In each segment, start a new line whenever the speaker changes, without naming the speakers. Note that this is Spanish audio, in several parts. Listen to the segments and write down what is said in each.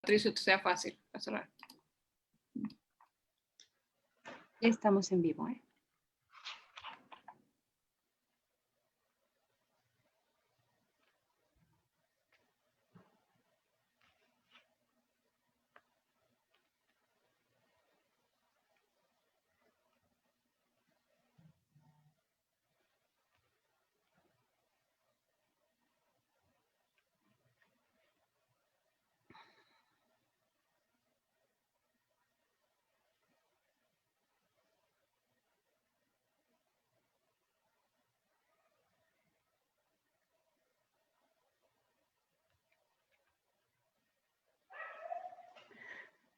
Patricio, te sea fácil pasar.
Estamos en vivo, ¿eh?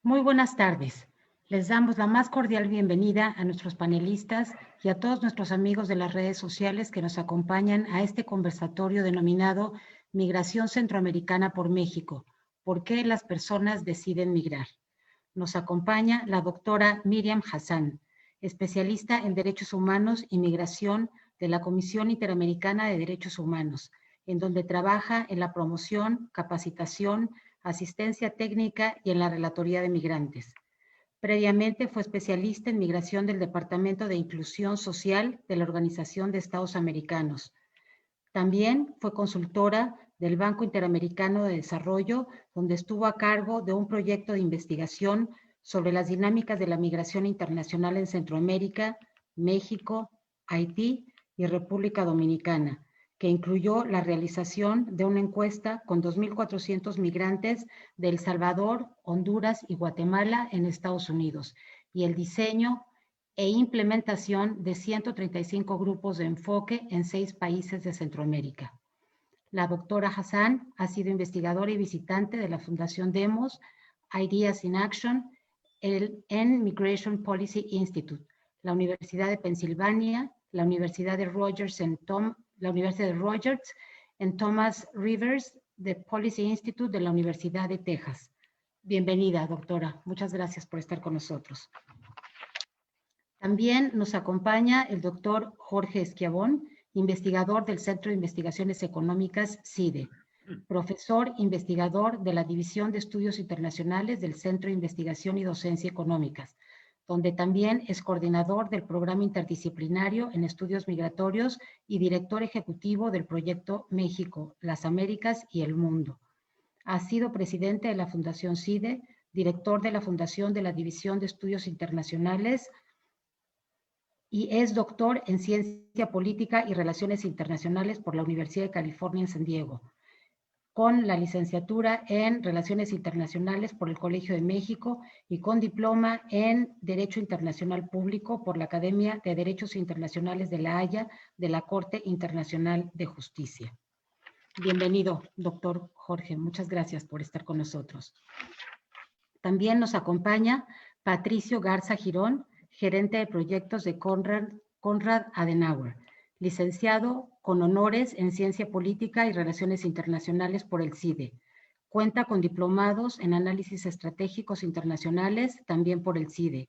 Muy buenas tardes. Les damos la más cordial bienvenida a nuestros panelistas y a todos nuestros amigos de las redes sociales que nos acompañan a este conversatorio denominado Migración Centroamericana por México. ¿Por qué las personas deciden migrar? Nos acompaña la doctora Miriam Hassan, especialista en Derechos Humanos y Migración de la Comisión Interamericana de Derechos Humanos, en donde trabaja en la promoción, capacitación, asistencia técnica y en la relatoría de migrantes. Previamente fue especialista en migración del Departamento de Inclusión Social de la Organización de Estados Americanos. También fue consultora del Banco Interamericano de Desarrollo, donde estuvo a cargo de un proyecto de investigación sobre las dinámicas de la migración internacional en Centroamérica, México, Haití y República Dominicana, que incluyó la realización de una encuesta con 2.400 migrantes de El Salvador, Honduras y Guatemala en Estados Unidos, y el diseño e implementación de 135 grupos de enfoque en 6 países de Centroamérica. La doctora Hassan ha sido investigadora y visitante de la Fundación Demos, Ideas in Action, en Migration Policy Institute, la Universidad de Pensilvania, la Universidad de Rogers en Thomas Rivers, de Policy Institute de la Universidad de Texas. Bienvenida, doctora. Muchas gracias por estar con nosotros. También nos acompaña el doctor Jorge Esquiabón, investigador del Centro de Investigaciones Económicas, CIDE, profesor investigador de la División de Estudios Internacionales del Centro de Investigación y Docencia Económicas, donde también es coordinador del Programa Interdisciplinario en Estudios Migratorios y director ejecutivo del proyecto México, las Américas y el Mundo. Ha sido presidente de la Fundación CIDE, director de la Fundación de la División de Estudios Internacionales y es doctor en Ciencia Política y Relaciones Internacionales por la Universidad de California en San Diego, con la licenciatura en Relaciones Internacionales por el Colegio de México y con diploma en Derecho Internacional Público por la Academia de Derechos Internacionales de La Haya de la Corte Internacional de Justicia. Bienvenido, doctor Jorge. Muchas gracias por estar con nosotros. También nos acompaña Patricio Garza Girón, gerente de proyectos de Konrad Adenauer, licenciado con honores en Ciencia Política y Relaciones Internacionales por el CIDE. Cuenta con diplomados en Análisis Estratégicos Internacionales, también por el CIDE.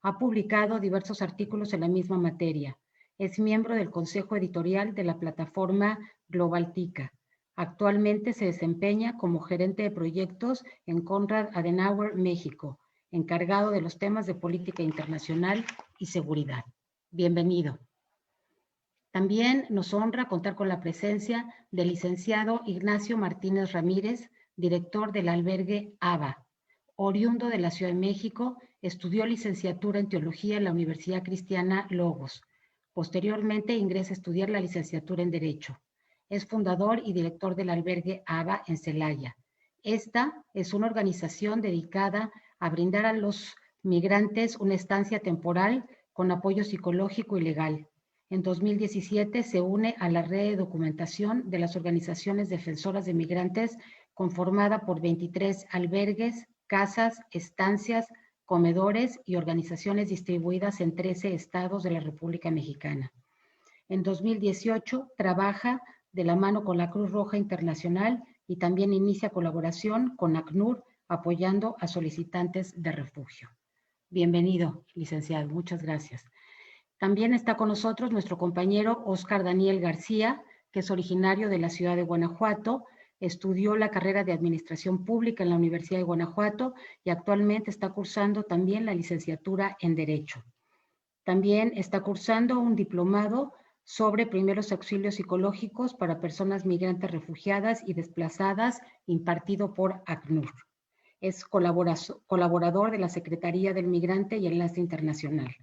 Ha publicado diversos artículos en la misma materia. Es miembro del Consejo Editorial de la plataforma Globaltica. Actualmente se desempeña como gerente de proyectos en Konrad Adenauer, México, encargado de los temas de política internacional y seguridad. Bienvenido. También nos honra contar con la presencia del licenciado Ignacio Martínez Ramírez, director del albergue ABA. Oriundo de la Ciudad de México, estudió licenciatura en Teología en la Universidad Cristiana Logos. Posteriormente ingresa a estudiar la licenciatura en Derecho. Es fundador y director del albergue ABA en Celaya. Esta es una organización dedicada a brindar a los migrantes una estancia temporal con apoyo psicológico y legal. En 2017 se une a la red de documentación de las organizaciones defensoras de migrantes conformada por 23 albergues, casas, estancias, comedores y organizaciones distribuidas en 13 estados de la República Mexicana. En 2018 trabaja de la mano con la Cruz Roja Internacional y también inicia colaboración con ACNUR apoyando a solicitantes de refugio. Bienvenido, licenciado. Muchas gracias. También está con nosotros nuestro compañero Óscar Daniel García, que es originario de la ciudad de Guanajuato, Estudió la carrera de Administración Pública en la Universidad de Guanajuato y actualmente está cursando también la licenciatura en Derecho. También está cursando un diplomado sobre primeros auxilios psicológicos para personas migrantes refugiadas y desplazadas, impartido por ACNUR. Es colaborador de la Secretaría del Migrante y Enlace Internacional.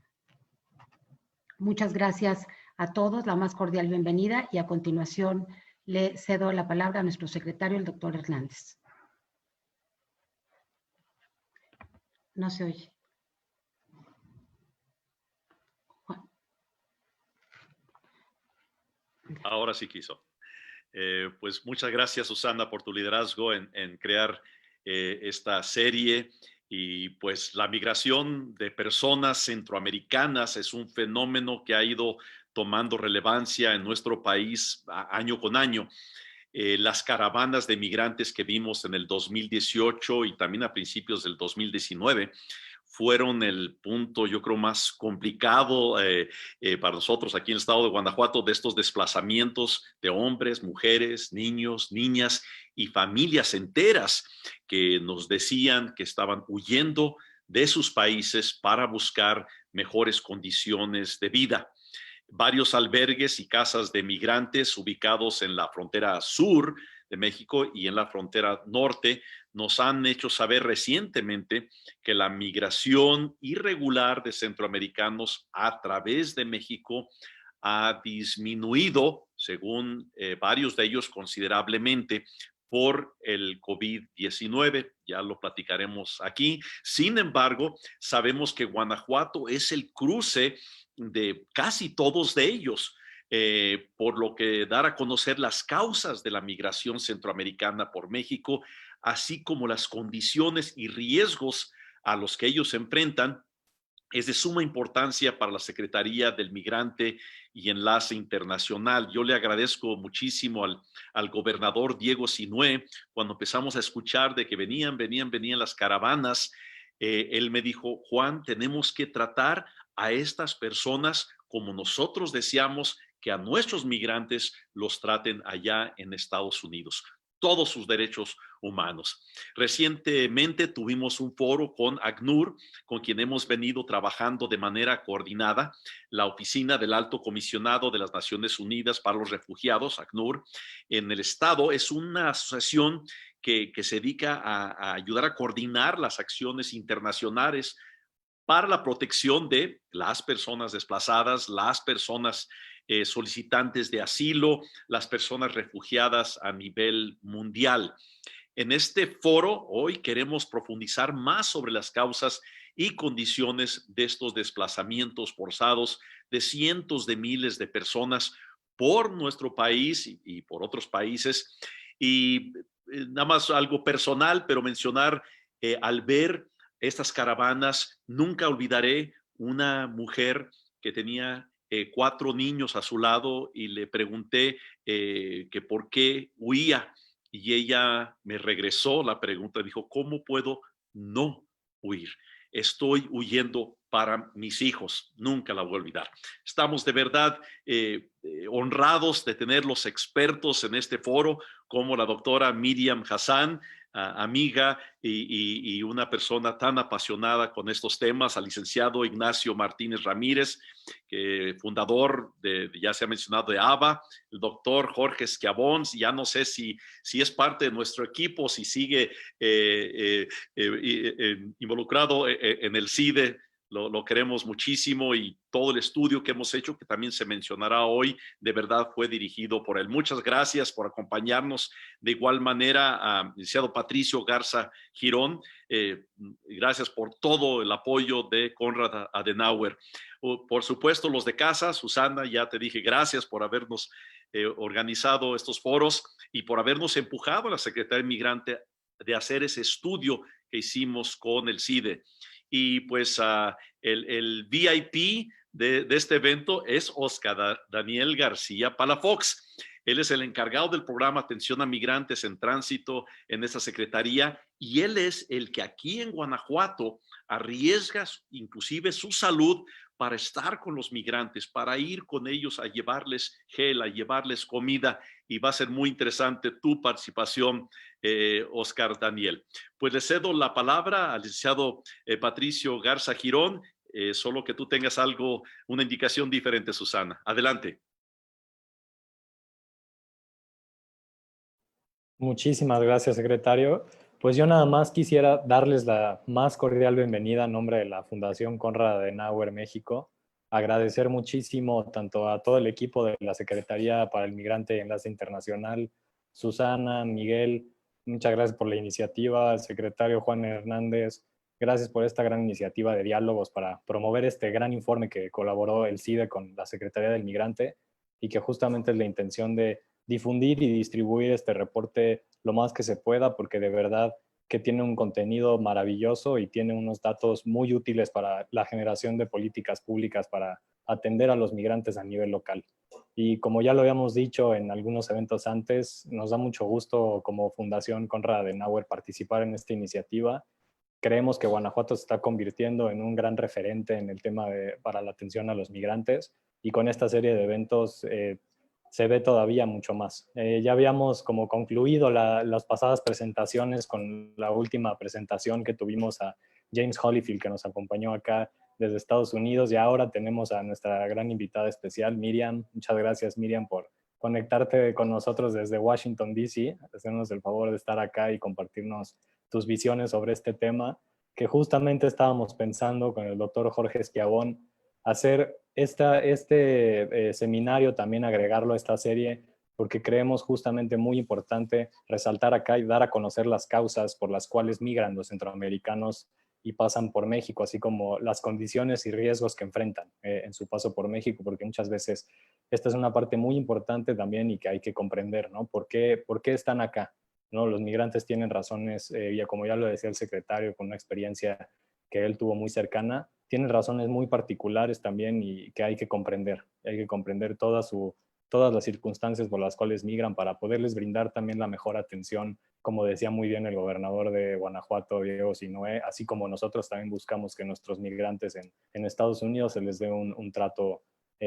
Muchas gracias a todos, la más cordial bienvenida, y a continuación le cedo la palabra a nuestro secretario, el doctor Hernández. No se oye.
Ahora sí quiso. Pues muchas gracias, Susana, por tu liderazgo en crear esta serie. Y pues la migración de personas centroamericanas es un fenómeno que ha ido tomando relevancia en nuestro país año con año. Las caravanas de migrantes que vimos en el 2018 y también a principios del 2019 fueron el punto, yo creo, más complicado para nosotros aquí en el estado de Guanajuato, de estos desplazamientos de hombres, mujeres, niños, niñas y familias enteras que nos decían que estaban huyendo de sus países para buscar mejores condiciones de vida. Varios albergues y casas de migrantes ubicados en la frontera sur de México y en la frontera norte nos han hecho saber recientemente que la migración irregular de centroamericanos a través de México ha disminuido, según varios de ellos, considerablemente por el COVID-19. Ya lo platicaremos aquí. Sin embargo, sabemos que Guanajuato es el cruce de casi todos de ellos, por lo que dar a conocer las causas de la migración centroamericana por México, así como las condiciones y riesgos a los que ellos se enfrentan, es de suma importancia para la Secretaría del Migrante y Enlace Internacional. Yo le agradezco muchísimo al gobernador Diego Sinue, cuando empezamos a escuchar de que venían las caravanas, él me dijo: Juan, tenemos que tratar a estas personas como nosotros deseamos que a nuestros migrantes los traten allá en Estados Unidos. Todos sus derechos humanos. Recientemente tuvimos un foro con ACNUR, con quien hemos venido trabajando de manera coordinada. La Oficina del Alto Comisionado de las Naciones Unidas para los Refugiados, ACNUR, en el estado es una asociación que se dedica a ayudar a coordinar las acciones internacionales para la protección de las personas desplazadas, las personas solicitantes de asilo, las personas refugiadas a nivel mundial. En este foro hoy queremos profundizar más sobre las causas y condiciones de estos desplazamientos forzados de cientos de miles de personas por nuestro país y por otros países. Y nada más algo personal, pero mencionar al ver estas caravanas, nunca olvidaré una mujer que tenía 4 niños a su lado y le pregunté que por qué huía, y ella me regresó la pregunta, dijo: ¿cómo puedo no huir? Estoy huyendo para mis hijos, nunca la voy a olvidar. Estamos de verdad honrados de tener los expertos en este foro, como la doctora Miriam Hassan, amiga y una persona tan apasionada con estos temas, al licenciado Ignacio Martínez Ramírez, fundador ya se ha mencionado, de ABA, el doctor Jorge Esquiabón, ya no sé si es parte de nuestro equipo, si sigue involucrado en el CIDE. Lo queremos muchísimo, y todo el estudio que hemos hecho, que también se mencionará hoy, de verdad fue dirigido por él. Muchas gracias por acompañarnos. De igual manera, al licenciado Patricio Garza Girón, gracias por todo el apoyo de Konrad Adenauer. Por supuesto, los de casa, Susana, ya te dije, gracias por habernos organizado estos foros y por habernos empujado a la Secretaría de Migrante de hacer ese estudio que hicimos con el CIDE. Y pues el VIP de este evento es Oscar Daniel García Palafox. Él es el encargado del programa Atención a Migrantes en Tránsito en esta secretaría, y él es el que aquí en Guanajuato arriesga inclusive su salud para estar con los migrantes, para ir con ellos a llevarles gel, a llevarles comida, y va a ser muy interesante tu participación, Oscar Daniel. Pues le cedo la palabra al licenciado Patricio Garza Girón, solo que tú tengas algo, una indicación diferente, Susana. Adelante.
Muchísimas gracias, secretario. Pues yo nada más quisiera darles la más cordial bienvenida en nombre de la Fundación Konrad Adenauer México. Agradecer muchísimo tanto a todo el equipo de la Secretaría para el Migrante y Enlace Internacional, Susana, Miguel, muchas gracias por la iniciativa, al secretario Juan Hernández, gracias por esta gran iniciativa de diálogos para promover este gran informe que colaboró el CIDE con la Secretaría del Migrante y que justamente es la intención de difundir y distribuir este reporte lo más que se pueda, porque de verdad que tiene un contenido maravilloso y tiene unos datos muy útiles para la generación de políticas públicas para atender a los migrantes a nivel local. Y como ya lo habíamos dicho en algunos eventos antes, nos da mucho gusto como Fundación Konrad Adenauer participar en esta iniciativa. Creemos que Guanajuato se está convirtiendo en un gran referente en el tema para la atención a los migrantes, y con esta serie de eventos se ve todavía mucho más. Ya habíamos como concluido las pasadas presentaciones con la última presentación que tuvimos a James Holyfield, que nos acompañó acá desde Estados Unidos, y ahora tenemos a nuestra gran invitada especial, Miriam. Muchas gracias, Miriam, por conectarte con nosotros desde Washington, D.C., hacernos el favor de estar acá y compartirnos tus visiones sobre este tema, que justamente estábamos pensando con el doctor Jorge Esquiabón hacer este seminario, también agregarlo a esta serie, porque creemos justamente muy importante resaltar acá y dar a conocer las causas por las cuales migran los centroamericanos y pasan por México, así como las condiciones y riesgos que enfrentan en su paso por México, porque muchas veces esta es una parte muy importante también y que hay que comprender, ¿no? ¿Por qué están acá? ¿No? Los migrantes tienen razones, como ya lo decía el secretario, con una experiencia que él tuvo muy cercana, tienen razones muy particulares también y que hay que comprender. Hay que comprender todas las circunstancias por las cuales migran para poderles brindar también la mejor atención, como decía muy bien el gobernador de Guanajuato, Diego Sinoé, así como nosotros también buscamos que nuestros migrantes en Estados Unidos se les dé un trato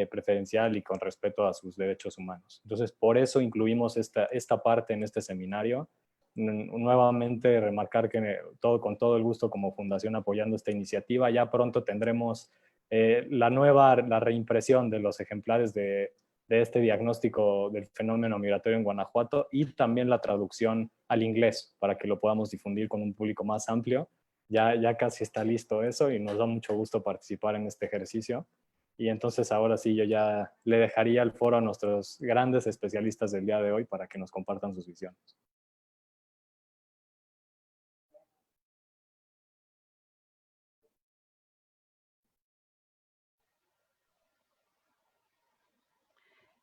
preferencial y con respeto a sus derechos humanos. Entonces, por eso incluimos esta parte en este seminario. Nuevamente remarcar que con todo el gusto como fundación apoyando esta iniciativa. Ya pronto tendremos la reimpresión de los ejemplares de este diagnóstico del fenómeno migratorio en Guanajuato, y también la traducción al inglés para que lo podamos difundir con un público más amplio. Ya casi está listo eso y nos da mucho gusto participar en este ejercicio. Y entonces ahora sí yo ya le dejaría el foro a nuestros grandes especialistas del día de hoy para que nos compartan sus visiones.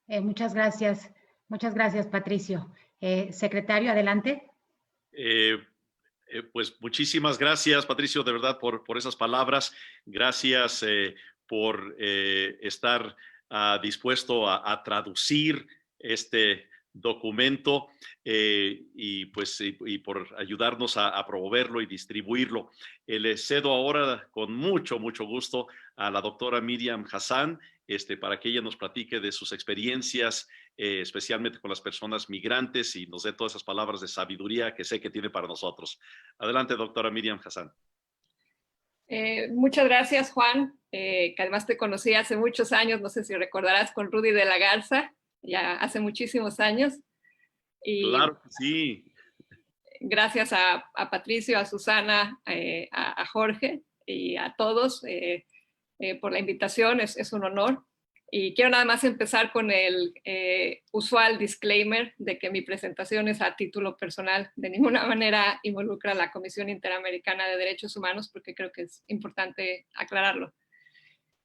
Muchas gracias, Patricio. Secretario, adelante.
Pues muchísimas gracias, Patricio, de verdad, por esas palabras. Gracias por estar dispuesto a traducir este documento y por ayudarnos a promoverlo y distribuirlo. Le cedo ahora con mucho gusto a la doctora Miriam Hassan para que ella nos platique de sus experiencias, especialmente con las personas migrantes, y nos dé todas esas palabras de sabiduría que sé que tiene para nosotros. Adelante, doctora Miriam Hassan.
Muchas gracias, Juan, que además te conocí hace muchos años, no sé si recordarás, con Rudy de la Garza, ya hace muchísimos años. Y
claro que sí.
Gracias a Patricio, a Susana, a Jorge y a todos por la invitación, es un honor. Y quiero nada más empezar con el usual disclaimer de que mi presentación es a título personal, de ninguna manera involucra a la Comisión Interamericana de Derechos Humanos, porque creo que es importante aclararlo.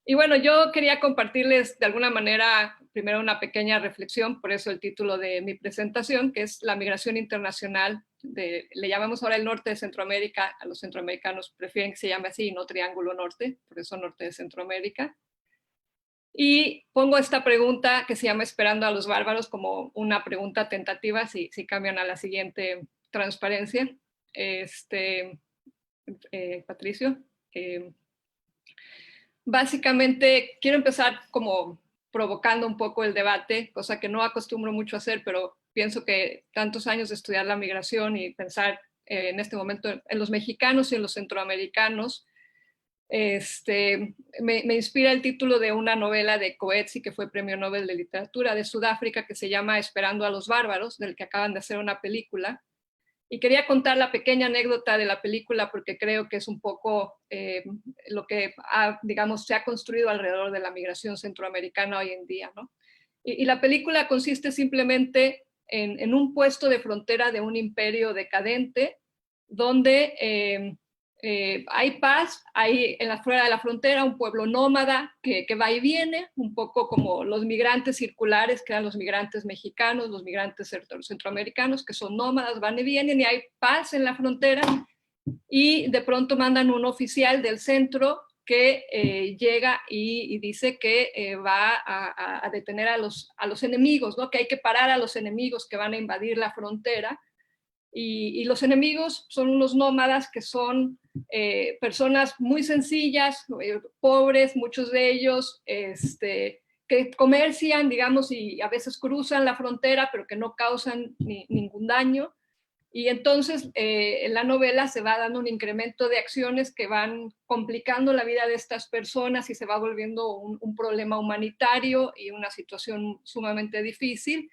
Y bueno, yo quería compartirles de alguna manera primero una pequeña reflexión, por eso el título de mi presentación, que es la migración internacional, le llamamos ahora el norte de Centroamérica, a los centroamericanos prefieren que se llame así, no Triángulo Norte, por eso norte de Centroamérica. Y pongo esta pregunta que se llama Esperando a los bárbaros como una pregunta tentativa, si cambian a la siguiente transparencia. Patricio. básicamente quiero empezar como provocando un poco el debate, cosa que no acostumbro mucho a hacer, pero pienso que tantos años de estudiar la migración y pensar en este momento en los mexicanos y en los centroamericanos, me inspira el título de una novela de Coetzee, que fue Premio Nobel de Literatura de Sudáfrica, que se llama Esperando a los bárbaros, del que acaban de hacer una película. Y quería contar la pequeña anécdota de la película porque creo que es un poco lo que digamos, se ha construido alrededor de la migración centroamericana hoy en día, ¿no? Y la película consiste simplemente en un puesto de frontera de un imperio decadente donde hay paz, hay fuera de la frontera un pueblo nómada que va y viene, un poco como los migrantes circulares, que eran los migrantes mexicanos, los migrantes centroamericanos, que son nómadas, van y vienen, y hay paz en la frontera, y de pronto mandan un oficial del centro que llega y dice que va a detener a los enemigos, ¿no? Que hay que parar a los enemigos que van a invadir la frontera. Y los enemigos son unos nómadas que son personas muy sencillas, pobres, muchos de ellos, que comercian, digamos, y a veces cruzan la frontera, pero que no causan ningún daño. Y entonces en la novela se va dando un incremento de acciones que van complicando la vida de estas personas y se va volviendo un problema humanitario y una situación sumamente difícil.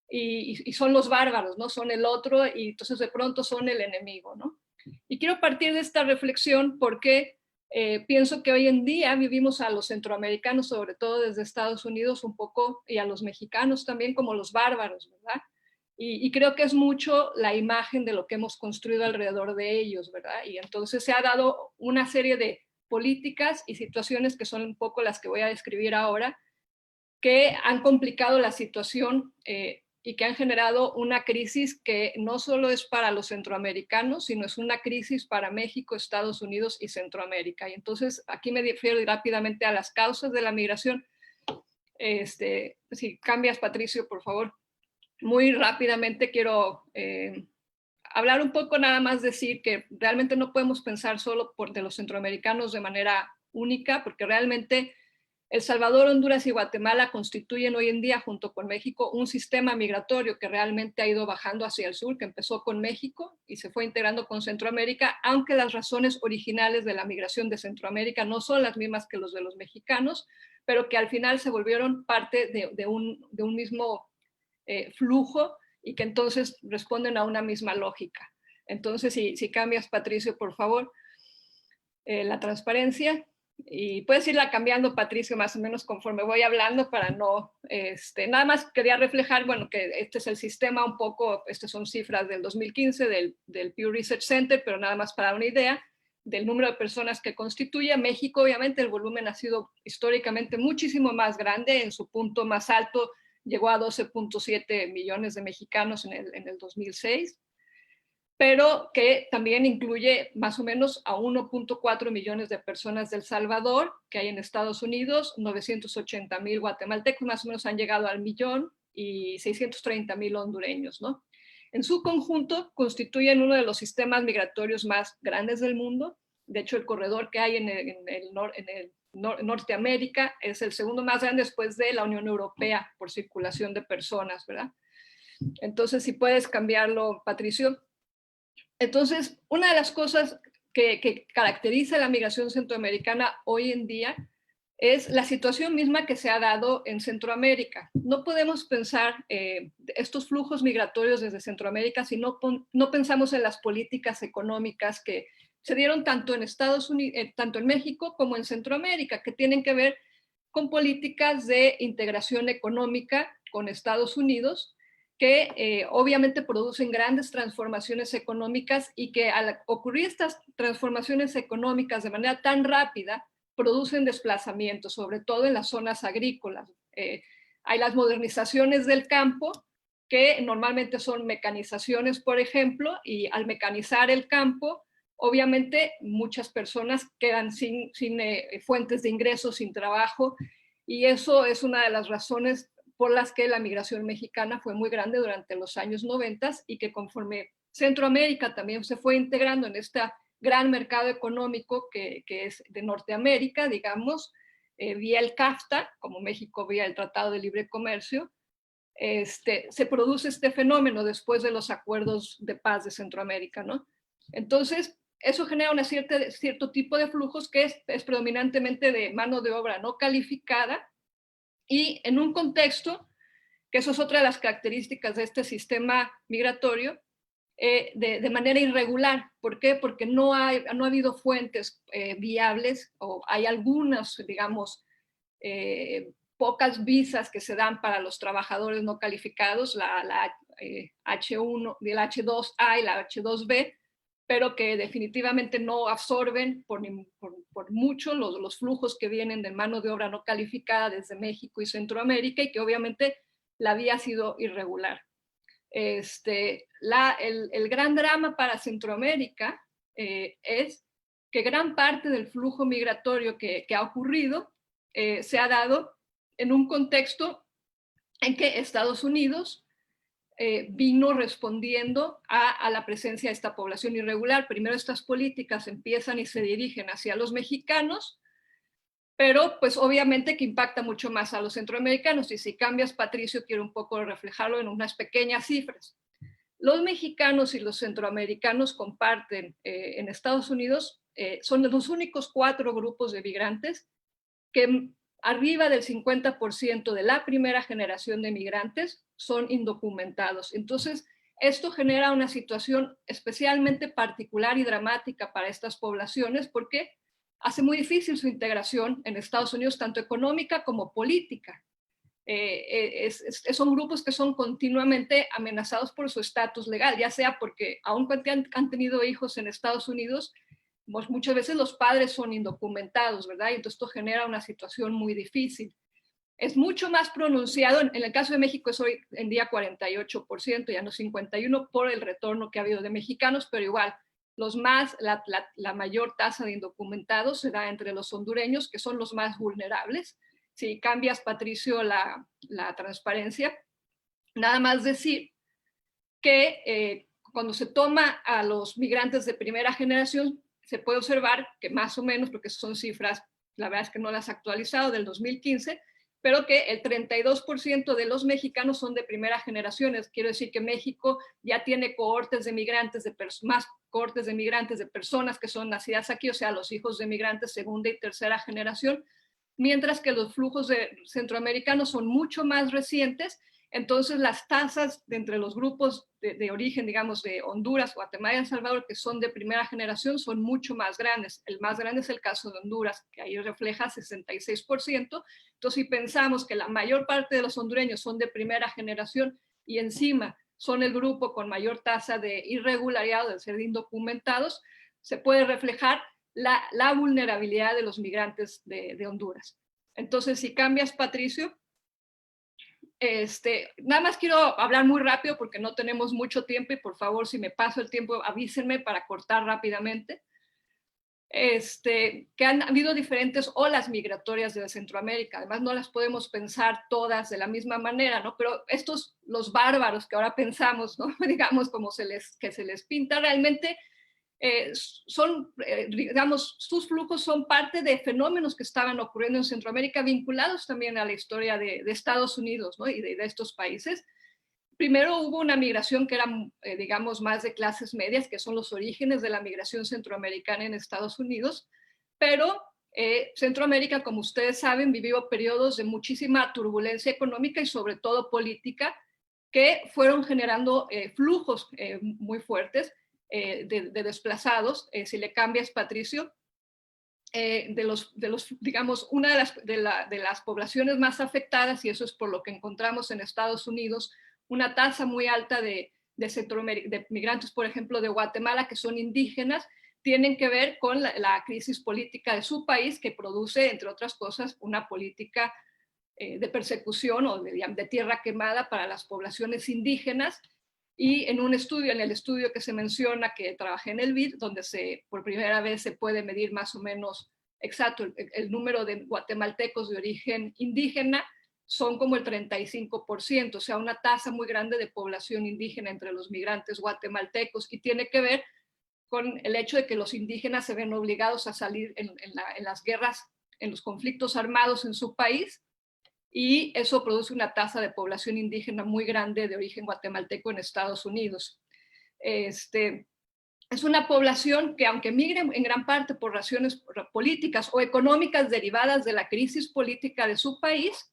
Y son los bárbaros, ¿no? Son el otro, y entonces de pronto son el enemigo, ¿no? Y quiero partir de esta reflexión porque pienso que hoy en día vivimos a los centroamericanos, sobre todo desde Estados Unidos un poco, y a los mexicanos también como los bárbaros, ¿verdad? Y creo que es mucho la imagen de lo que hemos construido alrededor de ellos, ¿verdad? Y entonces se ha dado una serie de políticas y situaciones que son un poco las que voy a describir ahora, que han complicado la situación y que han generado una crisis que no solo es para los centroamericanos, sino es una crisis para México, Estados Unidos y Centroamérica. Y entonces aquí me refiero rápidamente a las causas de la migración. Si cambias, Patricio, por favor. Muy rápidamente quiero hablar un poco, nada más decir que realmente no podemos pensar solo de los centroamericanos de manera única, porque realmente El Salvador, Honduras y Guatemala constituyen hoy en día, junto con México, un sistema migratorio que realmente ha ido bajando hacia el sur, que empezó con México y se fue integrando con Centroamérica, aunque las razones originales de la migración de Centroamérica no son las mismas que los de los mexicanos, pero que al final se volvieron parte de un mismo flujo y que entonces responden a una misma lógica. Entonces, si cambias, Patricio, por favor, la transparencia. Y puedes irla cambiando, Patricio, más o menos conforme voy hablando para no... nada más quería reflejar, bueno, que este es el sistema un poco, estas son cifras del 2015 del Pew Research Center, pero nada más para dar una idea del número de personas que constituye. México, obviamente, el volumen ha sido históricamente muchísimo más grande. En su punto más alto llegó a 12.7 millones de mexicanos en el 2006. Pero que también incluye más o menos a 1.4 millones de personas del Salvador, que hay en Estados Unidos, 980,000 guatemaltecos, más o menos han llegado al millón, y 630,000 hondureños, ¿no? En su conjunto constituyen uno de los sistemas migratorios más grandes del mundo. De hecho, el corredor que hay en Norteamérica es el segundo más grande después de la Unión Europea por circulación de personas, ¿verdad? Entonces, si puedes cambiarlo, Patricio. Entonces, una de las cosas que caracteriza la migración centroamericana hoy en día es la situación misma que se ha dado en Centroamérica. No podemos pensar estos flujos migratorios desde Centroamérica si no pensamos en las políticas económicas que se dieron tanto en Estados Unidos, tanto en México como en Centroamérica, que tienen que ver con políticas de integración económica con Estados Unidos, que obviamente producen grandes transformaciones económicas y que al ocurrir estas transformaciones económicas de manera tan rápida, producen desplazamientos, sobre todo en las zonas agrícolas. Hay las modernizaciones del campo, que normalmente son mecanizaciones, por ejemplo, y al mecanizar el campo, obviamente muchas personas quedan sin fuentes de ingresos, sin trabajo, y eso es una de las razones por las que la migración mexicana fue muy grande durante los años 90 y que conforme Centroamérica también se fue integrando en esta gran mercado económico que es de Norteamérica, digamos, vía el CAFTA, como México vía el Tratado de Libre Comercio, se produce este fenómeno después de los acuerdos de paz de Centroamérica, ¿no? Entonces, eso genera cierto tipo de flujos que es predominantemente de mano de obra no calificada, y en un contexto, que eso es otra de las características de este sistema migratorio, de manera irregular. ¿Por qué? Porque no ha habido fuentes viables, o hay algunas, digamos, pocas visas que se dan para los trabajadores no calificados, la H1, la H2A y la H2B, pero que definitivamente no absorben por mucho los flujos que vienen de mano de obra no calificada desde México y Centroamérica, y que obviamente la vía ha sido irregular. El gran drama para Centroamérica es que gran parte del flujo migratorio que ha ocurrido se ha dado en un contexto en que Estados Unidos vino respondiendo a la presencia de esta población irregular. Primero estas políticas empiezan y se dirigen hacia los mexicanos, pero pues obviamente que impacta mucho más a los centroamericanos. Y si cambias, Patricio, quiero un poco reflejarlo en unas pequeñas cifras. Los mexicanos y los centroamericanos comparten en Estados Unidos, son los únicos 4 grupos de migrantes que arriba del 50% de la primera generación de migrantes son indocumentados. Entonces, esto genera una situación especialmente particular y dramática para estas poblaciones, porque hace muy difícil su integración en Estados Unidos, tanto económica como política. Son grupos que son continuamente amenazados por su estatus legal, ya sea porque aun cuando han tenido hijos en Estados Unidos, muchas veces los padres son indocumentados, ¿verdad? Y entonces esto genera una situación muy difícil. Es mucho más pronunciado, en el caso de México es hoy en día 48%, ya no 51%, por el retorno que ha habido de mexicanos, pero igual, la mayor tasa de indocumentados se da entre los hondureños, que son los más vulnerables. Si cambias, Patricio, la transparencia, nada más decir que cuando se toma a los migrantes de primera generación, se puede observar que más o menos, porque son cifras, la verdad es que no las he actualizado, del 2015, pero que el 32% de los mexicanos son de primera generación. Quiero decir que México ya tiene cohortes de migrantes, más cohortes de migrantes de personas que son nacidas aquí, o sea, los hijos de migrantes segunda y tercera generación, mientras que los flujos de centroamericanos son mucho más recientes. Entonces, las tasas entre los grupos de origen, digamos, de Honduras, Guatemala y El Salvador, que son de primera generación, son mucho más grandes. El más grande es el caso de Honduras, que ahí refleja 66%. Entonces, si pensamos que la mayor parte de los hondureños son de primera generación y encima son el grupo con mayor tasa de irregularidad, de ser indocumentados, se puede reflejar la vulnerabilidad de los migrantes de Honduras. Entonces, si cambias, Patricio, nada más quiero hablar muy rápido porque no tenemos mucho tiempo, y por favor, si me paso el tiempo, avísenme para cortar rápidamente. Que han habido diferentes olas migratorias de Centroamérica. Además, no las podemos pensar todas de la misma manera, ¿no? Pero estos, los bárbaros que ahora pensamos, ¿no? Digamos, como que se les pinta, realmente digamos, sus flujos son parte de fenómenos que estaban ocurriendo en Centroamérica, vinculados también a la historia de Estados Unidos, ¿no? Y de estos países. Primero hubo una migración que era, digamos, más de clases medias, que son los orígenes de la migración centroamericana en Estados Unidos, pero Centroamérica, como ustedes saben, vivió periodos de muchísima turbulencia económica y sobre todo política, que fueron generando flujos muy fuertes de desplazados. Si le cambias, Patricio, digamos, una de las poblaciones más afectadas, y eso es por lo que encontramos en Estados Unidos, una tasa muy alta de migrantes, por ejemplo, de Guatemala, que son indígenas, tienen que ver con la crisis política de su país, que produce, entre otras cosas, una política de persecución o de tierra quemada para las poblaciones indígenas. Y en el estudio que se menciona, que trabajé en el BID, donde por primera vez se puede medir más o menos exacto el número de guatemaltecos de origen indígena, son como el 35%, o sea, una tasa muy grande de población indígena entre los migrantes guatemaltecos, y tiene que ver con el hecho de que los indígenas se ven obligados a salir en las guerras, en los conflictos armados en su país, y eso produce una tasa de población indígena muy grande de origen guatemalteco en Estados Unidos. Es una población que, aunque migre en gran parte por razones políticas o económicas derivadas de la crisis política de su país,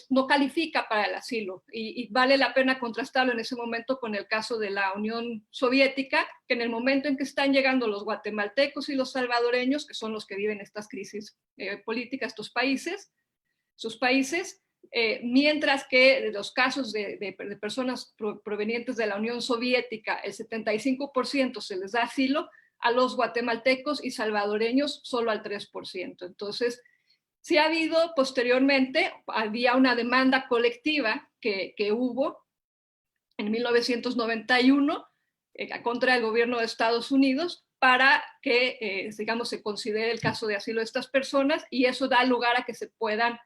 no califica para el asilo, y vale la pena contrastarlo en ese momento con el caso de la Unión Soviética, que en el momento en que están llegando los guatemaltecos y los salvadoreños, que son los que viven estas crisis políticas, sus países, mientras que de los casos de personas provenientes de la Unión Soviética, el 75% se les da asilo, a los guatemaltecos y salvadoreños solo al 3%. Entonces, sí ha habido posteriormente, había una demanda colectiva que hubo en 1991 contra el gobierno de Estados Unidos para que, digamos, se considere el caso de asilo de estas personas, y eso da lugar a que se puedan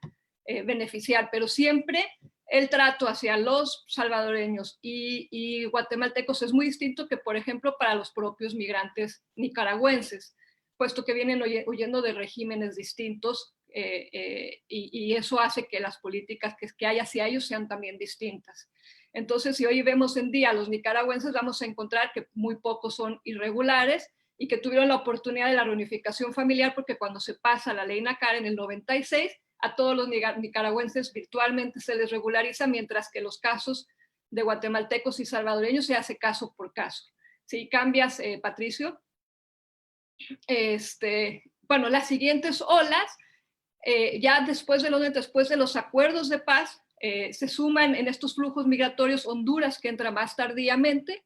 beneficiar, pero siempre el trato hacia los salvadoreños y guatemaltecos es muy distinto que, por ejemplo, para los propios migrantes nicaragüenses, puesto que vienen huyendo de regímenes distintos, y eso hace que las políticas que hay hacia ellos sean también distintas. Entonces, si hoy vemos en día a los nicaragüenses, vamos a encontrar que muy pocos son irregulares y que tuvieron la oportunidad de la reunificación familiar, porque cuando se pasa la ley NACAR en el 96, a todos los nicaragüenses virtualmente se les regulariza, mientras que los casos de guatemaltecos y salvadoreños se hace caso por caso. Si cambias, Patricio. Bueno, las siguientes olas, ya después de los acuerdos de paz, se suman en estos flujos migratorios Honduras, que entra más tardíamente,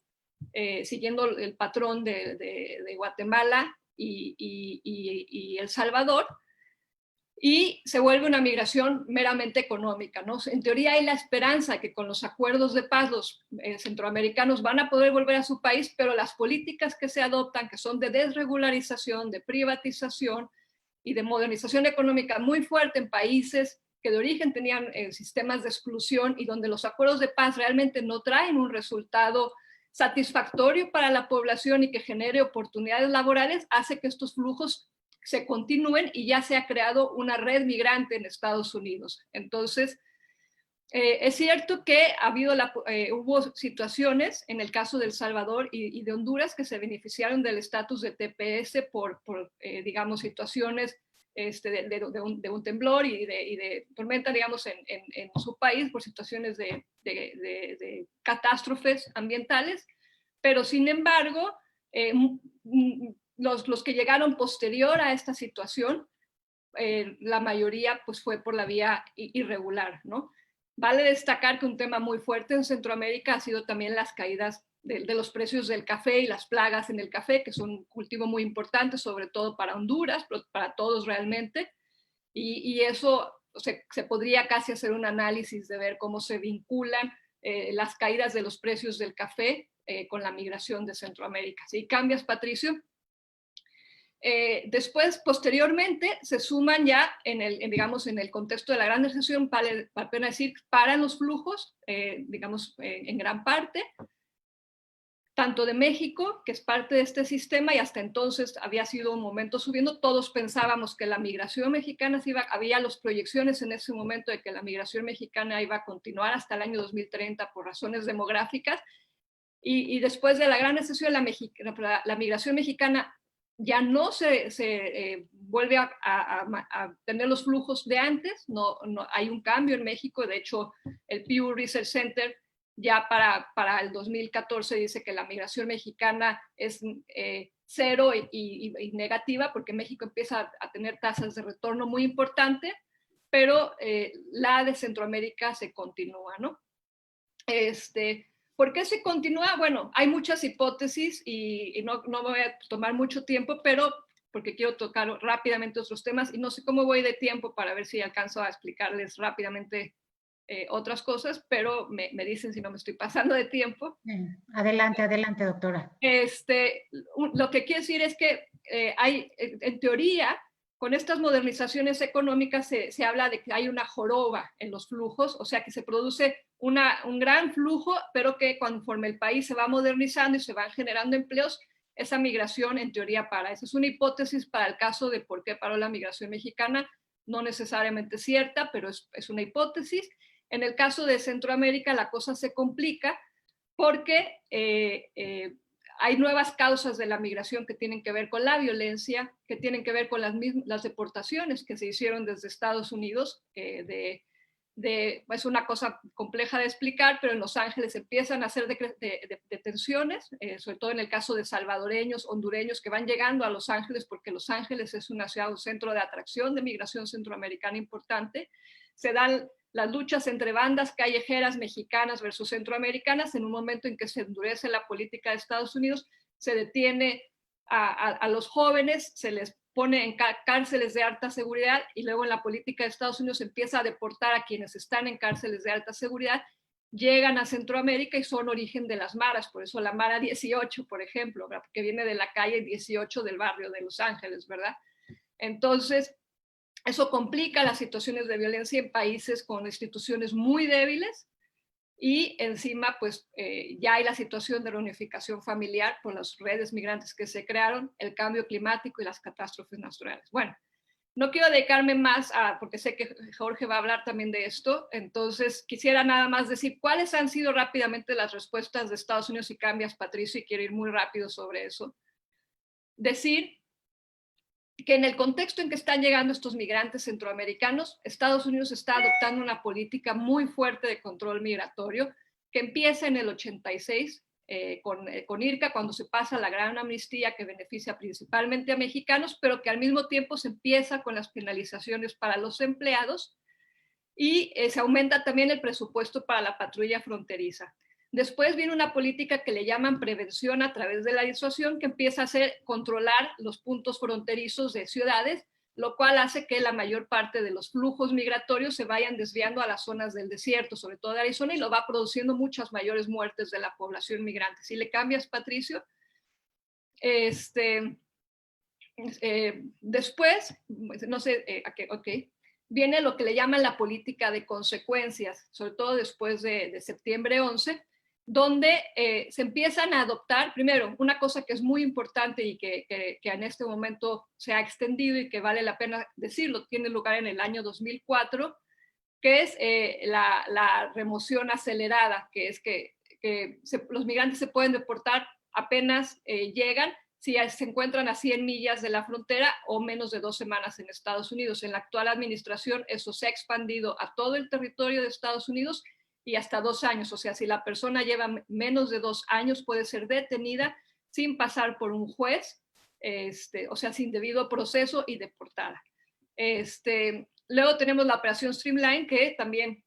siguiendo el patrón de Guatemala y El Salvador, y se vuelve una migración meramente económica, ¿no? En teoría hay la esperanza que con los acuerdos de paz los centroamericanos van a poder volver a su país, pero las políticas que se adoptan, que son de desregularización, de privatización y de modernización económica muy fuerte en países que de origen tenían sistemas de exclusión, y donde los acuerdos de paz realmente no traen un resultado satisfactorio para la población y que genere oportunidades laborales, hace que estos flujos se continúen, y ya se ha creado una red migrante en Estados Unidos. Entonces, es cierto que hubo situaciones en el caso de El Salvador y de Honduras que se beneficiaron del estatus de TPS por digamos, situaciones de un temblor y de tormenta, digamos, en su país, por situaciones de catástrofes ambientales, pero sin embargo, los que llegaron posterior a esta situación, la mayoría pues fue por la vía irregular, ¿no? Vale destacar que un tema muy fuerte en Centroamérica ha sido también las caídas de los precios del café y las plagas en el café, que son un cultivo muy importante, sobre todo para Honduras, pero para todos realmente, y eso se podría casi hacer un análisis de ver cómo se vinculan las caídas de los precios del café con la migración de Centroamérica. ¿Sí? ¿Cambias, Patricio? Después, posteriormente, se suman ya digamos, en el contexto de la Gran Recesión, vale la pena decir, paran los flujos, digamos, en gran parte, tanto de México, que es parte de este sistema, y hasta entonces había sido un momento subiendo. Todos pensábamos que la migración mexicana había las proyecciones en ese momento de que la migración mexicana iba a continuar hasta el año 2030 por razones demográficas, y después de la Gran Recesión, la migración mexicana ya no se vuelve a tener los flujos de antes. No hay un cambio en México. De hecho, el Pew Research Center ya para el 2014 dice que la migración mexicana es cero y negativa, porque México empieza a tener tasas de retorno muy importantes, pero la de Centroamérica se continúa, ¿no? ¿Por qué se continúa? Bueno, hay muchas hipótesis y no voy a tomar mucho tiempo, pero porque quiero tocar rápidamente otros temas, y no sé cómo voy de tiempo para ver si alcanzo a explicarles rápidamente otras cosas, pero me dicen si no me estoy pasando de tiempo.
Adelante, doctora.
Lo que quiero decir es que hay, en teoría, con estas modernizaciones económicas se habla de que hay una joroba en los flujos, o sea que se produce un gran flujo, pero que conforme el país se va modernizando y se van generando empleos, esa migración en teoría para. Esa es una hipótesis para el caso de por qué paró la migración mexicana, no necesariamente cierta, pero es una hipótesis. En el caso de Centroamérica la cosa se complica porque hay nuevas causas de la migración que tienen que ver con la violencia, que tienen que ver con las deportaciones que se hicieron desde Estados Unidos, es una cosa compleja de explicar, pero en Los Ángeles empiezan a hacer detenciones, sobre todo en el caso de salvadoreños, hondureños que van llegando a Los Ángeles porque Los Ángeles es una ciudad, un centro de atracción de migración centroamericana importante. Se dan las luchas entre bandas callejeras mexicanas versus centroamericanas en un momento en que se endurece la política de Estados Unidos, se detiene a los jóvenes, se les pone en cárceles de alta seguridad y luego en la política de Estados Unidos empieza a deportar a quienes están en cárceles de alta seguridad, llegan a Centroamérica y son origen de las maras, por eso la Mara 18, por ejemplo, ¿verdad? Porque viene de la calle 18 del barrio de Los Ángeles, ¿verdad? Entonces, eso complica las situaciones de violencia en países con instituciones muy débiles y encima pues ya hay la situación de reunificación familiar por las redes migrantes que se crearon, el cambio climático y las catástrofes naturales. Bueno, no quiero dedicarme más porque sé que Jorge va a hablar también de esto, entonces quisiera nada más decir cuáles han sido rápidamente las respuestas de Estados Unidos y cambias, Patricio, y quiero ir muy rápido sobre eso. Decir que en el contexto en que están llegando estos migrantes centroamericanos, Estados Unidos está adoptando una política muy fuerte de control migratorio que empieza en el 86 con IRCA, cuando se pasa la gran amnistía que beneficia principalmente a mexicanos, pero que al mismo tiempo se empieza con las penalizaciones para los empleados y se aumenta también el presupuesto para la patrulla fronteriza. Después viene una política que le llaman prevención a través de la disuasión, que empieza a hacer controlar los puntos fronterizos de ciudades, lo cual hace que la mayor parte de los flujos migratorios se vayan desviando a las zonas del desierto, sobre todo de Arizona, y lo va produciendo muchas mayores muertes de la población migrante. Si le cambias, Patricio. Después, no sé, okay, viene lo que le llaman la política de consecuencias, sobre todo después de septiembre 11, donde se empiezan a adoptar, primero, una cosa que es muy importante y que en este momento se ha extendido y que vale la pena decirlo, tiene lugar en el año 2004, que es la remoción acelerada, que es que los migrantes se pueden deportar apenas llegan, si se encuentran a 100 millas de la frontera o menos de 2 semanas en Estados Unidos. En la actual administración eso se ha expandido a todo el territorio de Estados Unidos y hasta 2 años. O sea, si la persona lleva menos de 2 años, puede ser detenida sin pasar por un juez, o sea, sin debido proceso y deportada. Luego tenemos la operación Streamline, que también,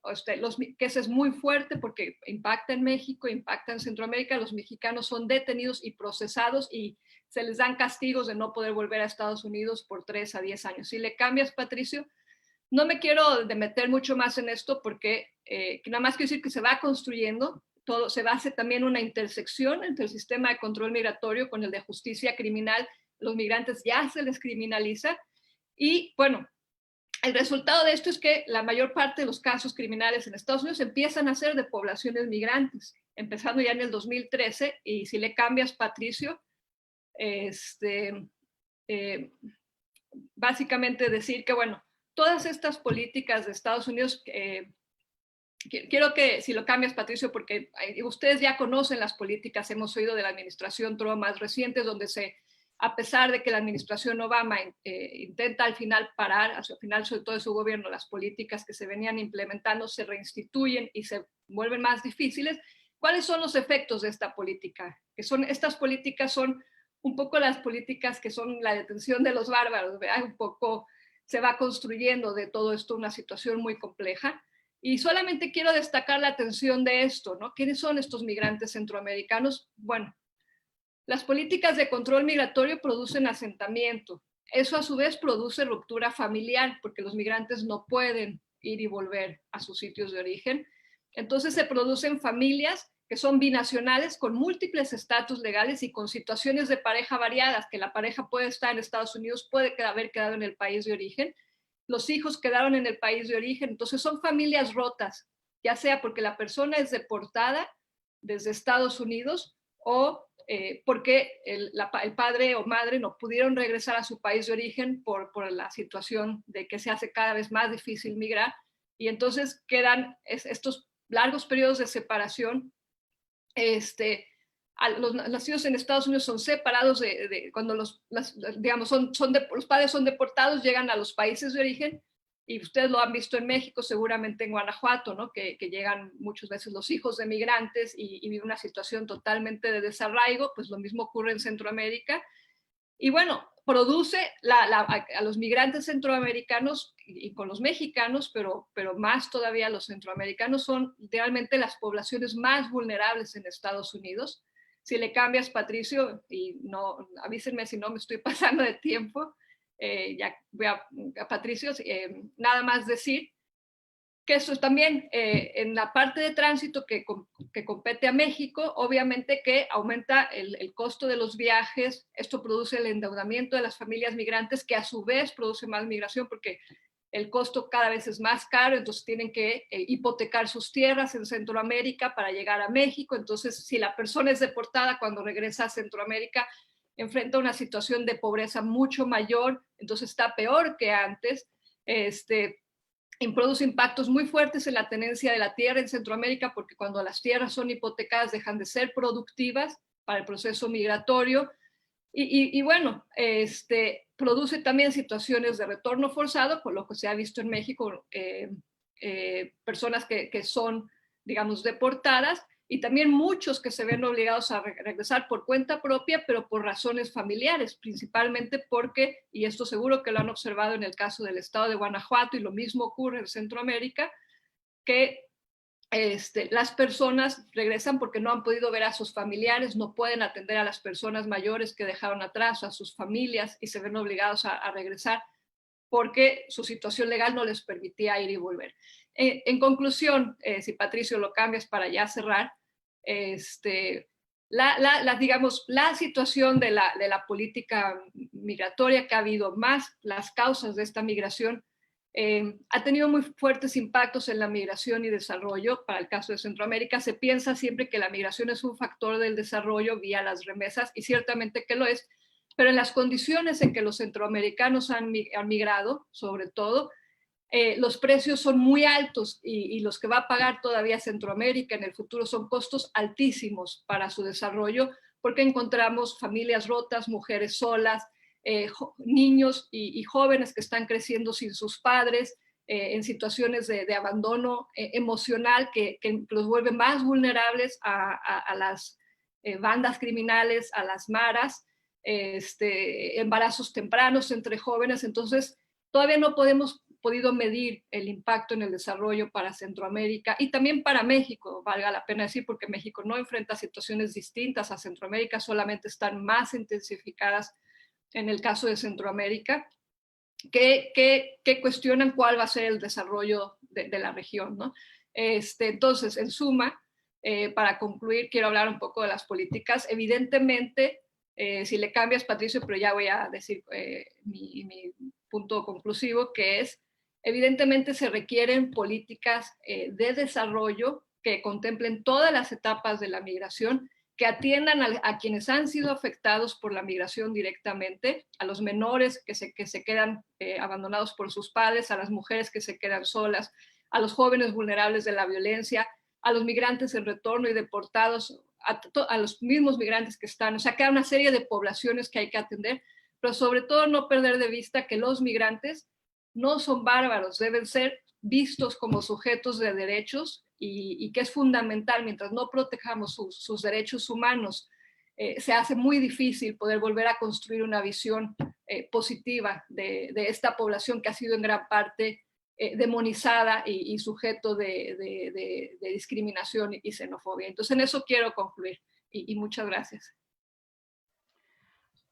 que ese es muy fuerte porque impacta en México, impacta en Centroamérica. Los mexicanos son detenidos y procesados y se les dan castigos de no poder volver a Estados Unidos por 3 a 10 años. Si le cambias, Patricio, no me quiero meter mucho más en esto porque nada más quiero decir que se va construyendo, todo, se hace también una intersección entre el sistema de control migratorio con el de justicia criminal. Los migrantes ya se les criminaliza y bueno, el resultado de esto es que la mayor parte de los casos criminales en Estados Unidos empiezan a ser de poblaciones migrantes, empezando ya en el 2013, y si le cambias, Patricio, básicamente decir que, bueno, todas estas políticas de Estados Unidos, quiero que si lo cambias, Patricio, porque ustedes ya conocen las políticas, hemos oído de la administración Trump más recientes, donde a pesar de que la administración Obama intenta al final parar, al final sobre todo de su gobierno, las políticas que se venían implementando se reinstituyen y se vuelven más difíciles. ¿Cuáles son los efectos de esta política? Estas políticas son un poco las políticas que son la detención de los bárbaros, ¿verdad? Un poco se va construyendo de todo esto una situación muy compleja. Y solamente quiero destacar la atención de esto, ¿no? ¿Quiénes son estos migrantes centroamericanos? Bueno, las políticas de control migratorio producen asentamiento. Eso a su vez produce ruptura familiar porque los migrantes no pueden ir y volver a sus sitios de origen. Entonces se producen familias que son binacionales con múltiples estatus legales y con situaciones de pareja variadas, que la pareja puede estar en Estados Unidos, puede haber quedado en el país de origen, los hijos quedaron en el país de origen, entonces son familias rotas ya sea porque la persona es deportada desde Estados Unidos o porque el padre o madre no pudieron regresar a su país de origen por la situación de que se hace cada vez más difícil migrar, y entonces quedan estos largos periodos de separación. Los nacidos en Estados Unidos son separados cuando los padres son deportados, llegan a los países de origen, y ustedes lo han visto en México, seguramente en Guanajuato, ¿no? Que llegan muchas veces los hijos de migrantes y viven una situación totalmente de desarraigo. Pues lo mismo ocurre en Centroamérica. Y bueno, produce a los migrantes centroamericanos y con los mexicanos, pero más todavía los centroamericanos son realmente las poblaciones más vulnerables en Estados Unidos. Si le cambias, Patricio, y no, avísenme si no me estoy pasando de tiempo, ya voy a Patricio, nada más decir que eso es también en la parte de tránsito que compete a México, obviamente que aumenta el costo de los viajes. Esto produce el endeudamiento de las familias migrantes, que a su vez produce más migración porque el costo cada vez es más caro, entonces tienen que hipotecar sus tierras en Centroamérica para llegar a México. Entonces, si la persona es deportada cuando regresa a Centroamérica, enfrenta una situación de pobreza mucho mayor, entonces está peor que antes. Produce impactos muy fuertes en la tenencia de la tierra en Centroamérica, porque cuando las tierras son hipotecadas dejan de ser productivas para el proceso migratorio. Y bueno, produce también situaciones de retorno forzado, por lo que se ha visto en México, personas que son, digamos, deportadas, y también muchos que se ven obligados a regresar por cuenta propia, pero por razones familiares, principalmente porque, y esto seguro que lo han observado en el caso del estado de Guanajuato, y lo mismo ocurre en Centroamérica, que las personas regresan porque no han podido ver a sus familiares, no pueden atender a las personas mayores que dejaron atrás, a sus familias, y se ven obligados a regresar porque su situación legal no les permitía ir y volver. En conclusión, si Patricio lo cambias para ya cerrar, digamos, la situación de la política migratoria que ha habido, más las causas de esta migración, ha tenido muy fuertes impactos en la migración y desarrollo. Para el caso de Centroamérica, se piensa siempre que la migración es un factor del desarrollo vía las remesas, y ciertamente que lo es, pero en las condiciones en que los centroamericanos han migrado, sobre todo, los precios son muy altos, y los que va a pagar todavía Centroamérica en el futuro son costos altísimos para su desarrollo, porque encontramos familias rotas, mujeres solas, niños y jóvenes que están creciendo sin sus padres, en situaciones de abandono emocional que los vuelve más vulnerables a las bandas criminales, a las maras, embarazos tempranos entre jóvenes. Entonces, todavía no hemos podido medir el impacto en el desarrollo para Centroamérica y también para México, valga la pena decir, porque México no enfrenta situaciones distintas a Centroamérica, solamente están más intensificadas en el caso de Centroamérica, que cuestionan cuál va a ser el desarrollo de la región, ¿no? Entonces, en suma, para concluir, quiero hablar un poco de las políticas. Evidentemente, si le cambias, Patricio, pero ya voy a decir mi punto conclusivo, que es, evidentemente se requieren políticas de desarrollo que contemplen todas las etapas de la migración, que atiendan a quienes han sido afectados por la migración directamente, a los menores que se quedan abandonados por sus padres, a las mujeres que se quedan solas, a los jóvenes vulnerables de la violencia, a los migrantes en retorno y deportados, a los mismos migrantes que están, o sea, que hay una serie de poblaciones que hay que atender, pero sobre todo no perder de vista que los migrantes no son bárbaros, deben ser vistos como sujetos de derechos, y que es fundamental, mientras no protejamos sus derechos humanos, se hace muy difícil poder volver a construir una visión positiva de esta población que ha sido en gran parte demonizada y sujeto de discriminación y xenofobia. Entonces, en eso quiero concluir, y muchas gracias.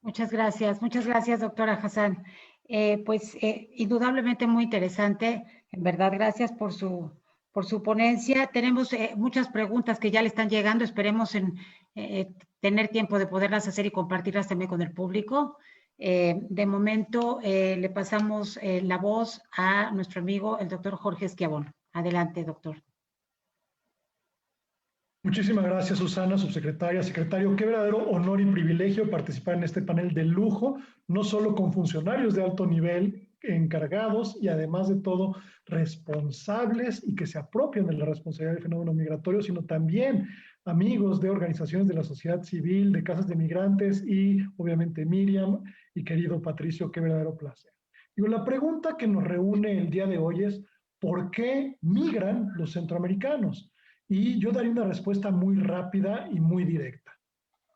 Muchas gracias, doctora Hassan. Indudablemente muy interesante, en verdad, gracias por su ponencia. Tenemos muchas preguntas que ya le están llegando, esperemos tener tiempo de poderlas hacer y compartirlas también con el público. De momento, le pasamos la voz a nuestro amigo, el doctor Jorge Esquiabón. Adelante, doctor.
Muchísimas gracias, Susana, subsecretaria, secretario. Qué verdadero honor y privilegio participar en este panel de lujo, no solo con funcionarios de alto nivel encargados y además de todo responsables y que se apropian de la responsabilidad del fenómeno migratorio, sino también amigos de organizaciones de la sociedad civil, de casas de migrantes y obviamente Miriam y querido Patricio, qué verdadero placer. Digo, la pregunta que nos reúne el día de hoy es, ¿por qué migran los centroamericanos? Y yo daría una respuesta muy rápida y muy directa,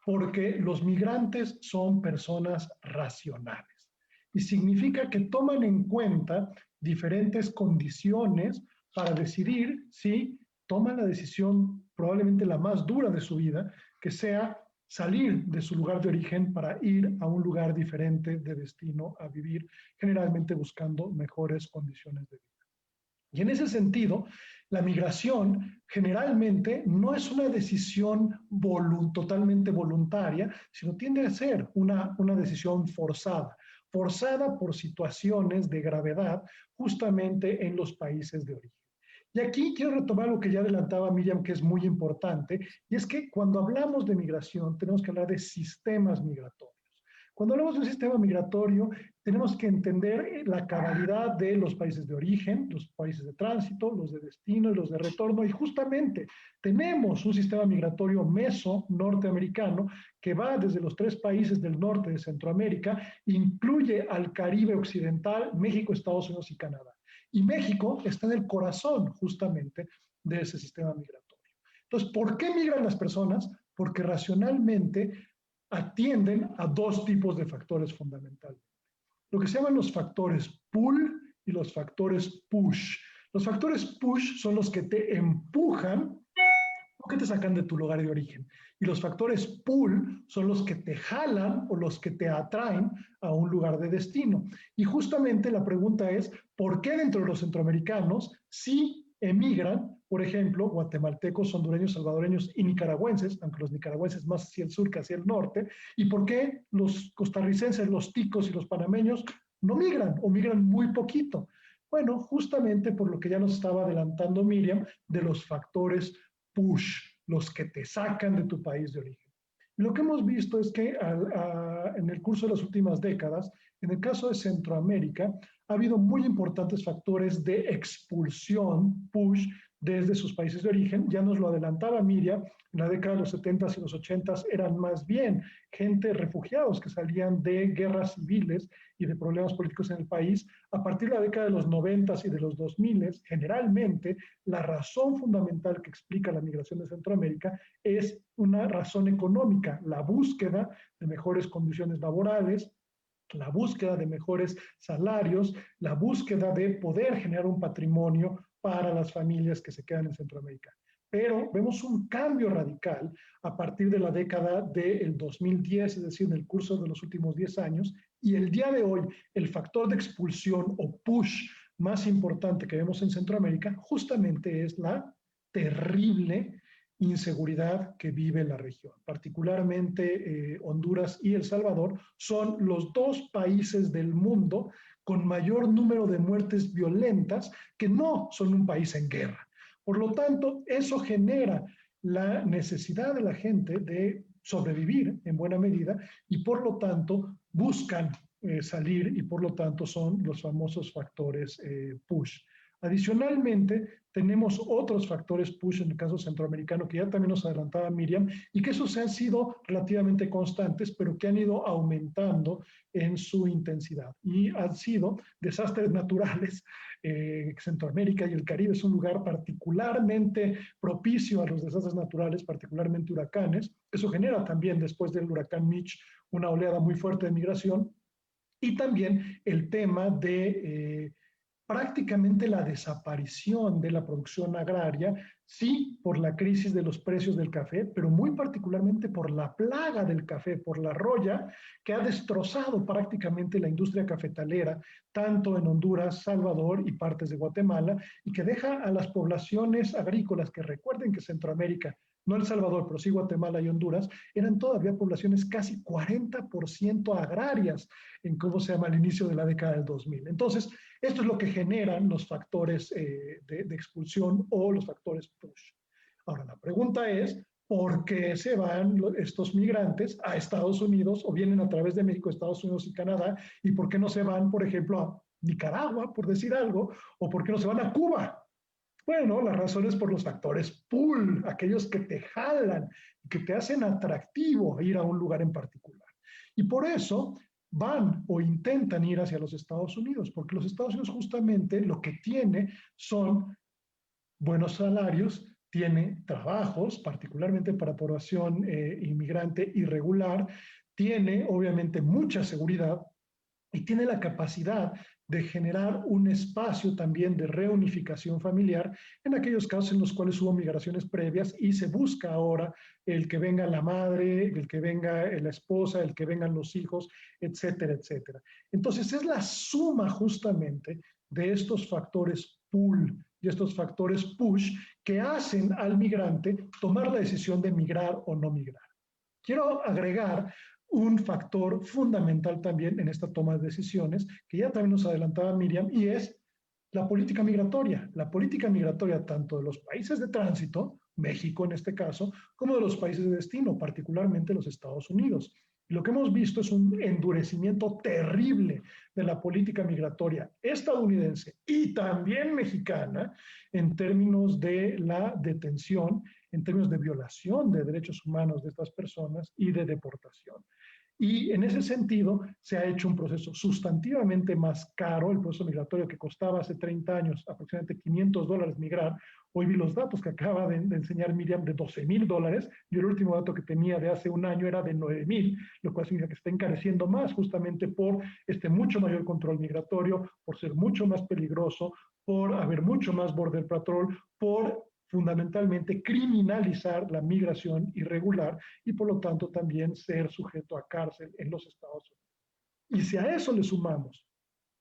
porque los migrantes son personas racionales y significa que toman en cuenta diferentes condiciones para decidir si toman la decisión probablemente la más dura de su vida, que sea salir de su lugar de origen para ir a un lugar diferente de destino a vivir, generalmente buscando mejores condiciones de vida. Y en ese sentido, la migración generalmente no es una decisión totalmente voluntaria, sino tiende a ser una decisión forzada por situaciones de gravedad justamente en los países de origen. Y aquí quiero retomar lo que ya adelantaba Miriam, que es muy importante, y es que cuando hablamos de migración tenemos que hablar de sistemas migratorios. Cuando hablamos de un sistema migratorio, tenemos que entender la cabalidad de los países de origen, los países de tránsito, los de destino y los de retorno. Y justamente tenemos un sistema migratorio meso-norteamericano que va desde los 3 países del norte de Centroamérica, incluye al Caribe occidental, México, Estados Unidos y Canadá. Y México está en el corazón justamente de ese sistema migratorio. Entonces, ¿por qué migran las personas? Porque racionalmente atienden a 2 tipos de factores fundamentales. Lo que se llaman los factores pull y los factores push. Los factores push son los que te empujan o que te sacan de tu lugar de origen. Y los factores pull son los que te jalan o los que te atraen a un lugar de destino. Y justamente la pregunta es, ¿por qué dentro de los centroamericanos sí emigran, por ejemplo, guatemaltecos, hondureños, salvadoreños y nicaragüenses, aunque los nicaragüenses más hacia el sur que hacia el norte, y por qué los costarricenses, los ticos y los panameños no migran o migran muy poquito? Bueno, justamente por lo que ya nos estaba adelantando Miriam, de los factores push, los que te sacan de tu país de origen. Y lo que hemos visto es que en el curso de las últimas décadas, en el caso de Centroamérica, ha habido muy importantes factores de expulsión, push, desde sus países de origen. Ya nos lo adelantaba Miriam, en la década de los 70s y los 80s eran más bien gente, refugiados que salían de guerras civiles y de problemas políticos en el país. A partir de la década de los 90s y de los 2000s, generalmente la razón fundamental que explica la migración de Centroamérica es una razón económica, la búsqueda de mejores condiciones laborales, la búsqueda de mejores salarios, la búsqueda de poder generar un patrimonio para las familias que se quedan en Centroamérica. Pero vemos un cambio radical a partir de la década del 2010, es decir, en el curso de los últimos 10 años, y el día de hoy el factor de expulsión o push más importante que vemos en Centroamérica justamente es la terrible inseguridad que vive la región. Particularmente Honduras y El Salvador son los 2 países del mundo con mayor número de muertes violentas que no son un país en guerra. Por lo tanto, eso genera la necesidad de la gente de sobrevivir en buena medida y por lo tanto buscan salir y por lo tanto son los famosos factores push. Adicionalmente, tenemos otros factores push en el caso centroamericano que ya también nos adelantaba Miriam y que esos han sido relativamente constantes, pero que han ido aumentando en su intensidad y han sido desastres naturales. Centroamérica y el Caribe es un lugar particularmente propicio a los desastres naturales, particularmente huracanes. Eso genera también después del huracán Mitch una oleada muy fuerte de migración y también el tema de prácticamente la desaparición de la producción agraria, sí por la crisis de los precios del café, pero muy particularmente por la plaga del café, por la roya, que ha destrozado prácticamente la industria cafetalera, tanto en Honduras, Salvador y partes de Guatemala, y que deja a las poblaciones agrícolas, que recuerden que Centroamérica, no El Salvador, pero sí Guatemala y Honduras, eran todavía poblaciones casi 40% agrarias en cómo se llama al inicio de la década del 2000. Entonces, esto es lo que generan los factores de expulsión o los factores push. Ahora, la pregunta es, ¿por qué se van estos migrantes a Estados Unidos o vienen a través de México, Estados Unidos y Canadá? ¿Y por qué no se van, por ejemplo, a Nicaragua, por decir algo? ¿O por qué no se van a Cuba? Bueno, la razón es por los factores pull, aquellos que te jalan, que te hacen atractivo ir a un lugar en particular. Y por eso van o intentan ir hacia los Estados Unidos, porque los Estados Unidos justamente lo que tiene son buenos salarios, tiene trabajos, particularmente para población inmigrante irregular, tiene obviamente mucha seguridad y tiene la capacidad de generar un espacio también de reunificación familiar en aquellos casos en los cuales hubo migraciones previas y se busca ahora el que venga la madre, el que venga la esposa, el que vengan los hijos, etcétera, etcétera. Entonces es la suma justamente de estos factores pull y estos factores push que hacen al migrante tomar la decisión de migrar o no migrar. Quiero agregar un factor fundamental también en esta toma de decisiones, que ya también nos adelantaba Miriam, y es la política migratoria. La política migratoria tanto de los países de tránsito, México en este caso, como de los países de destino, particularmente los Estados Unidos. Y lo que hemos visto es un endurecimiento terrible de la política migratoria estadounidense y también mexicana en términos de la detención, en términos de violación de derechos humanos de estas personas y de deportación. Y en ese sentido se ha hecho un proceso sustantivamente más caro, el proceso migratorio que costaba hace 30 años aproximadamente $500 migrar. Hoy vi los datos que acaba de enseñar Miriam de $12,000. Yo el último dato que tenía de hace un año era de 9,000, lo cual significa que está encareciendo más justamente por este mucho mayor control migratorio, por ser mucho más peligroso, por haber mucho más border patrol, por fundamentalmente criminalizar la migración irregular y por lo tanto también ser sujeto a cárcel en los Estados Unidos. Y si a eso le sumamos